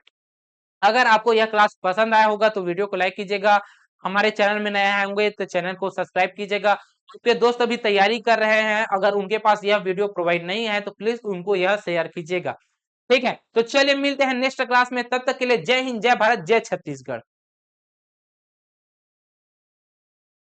[SPEAKER 1] अगर आपको यह क्लास पसंद आया होगा तो वीडियो को लाइक कीजिएगा, हमारे चैनल में नए आए होंगे तो चैनल को सब्सक्राइब कीजिएगा। आपके दोस्त अभी तैयारी कर रहे हैं, अगर उनके पास यह वीडियो प्रोवाइड नहीं है तो प्लीज उनको यह शेयर कीजिएगा। ठीक है, तो चलिए मिलते हैं नेक्स्ट क्लास में, तब तक के लिए जय हिंद, जय भारत, जय छत्तीसगढ़।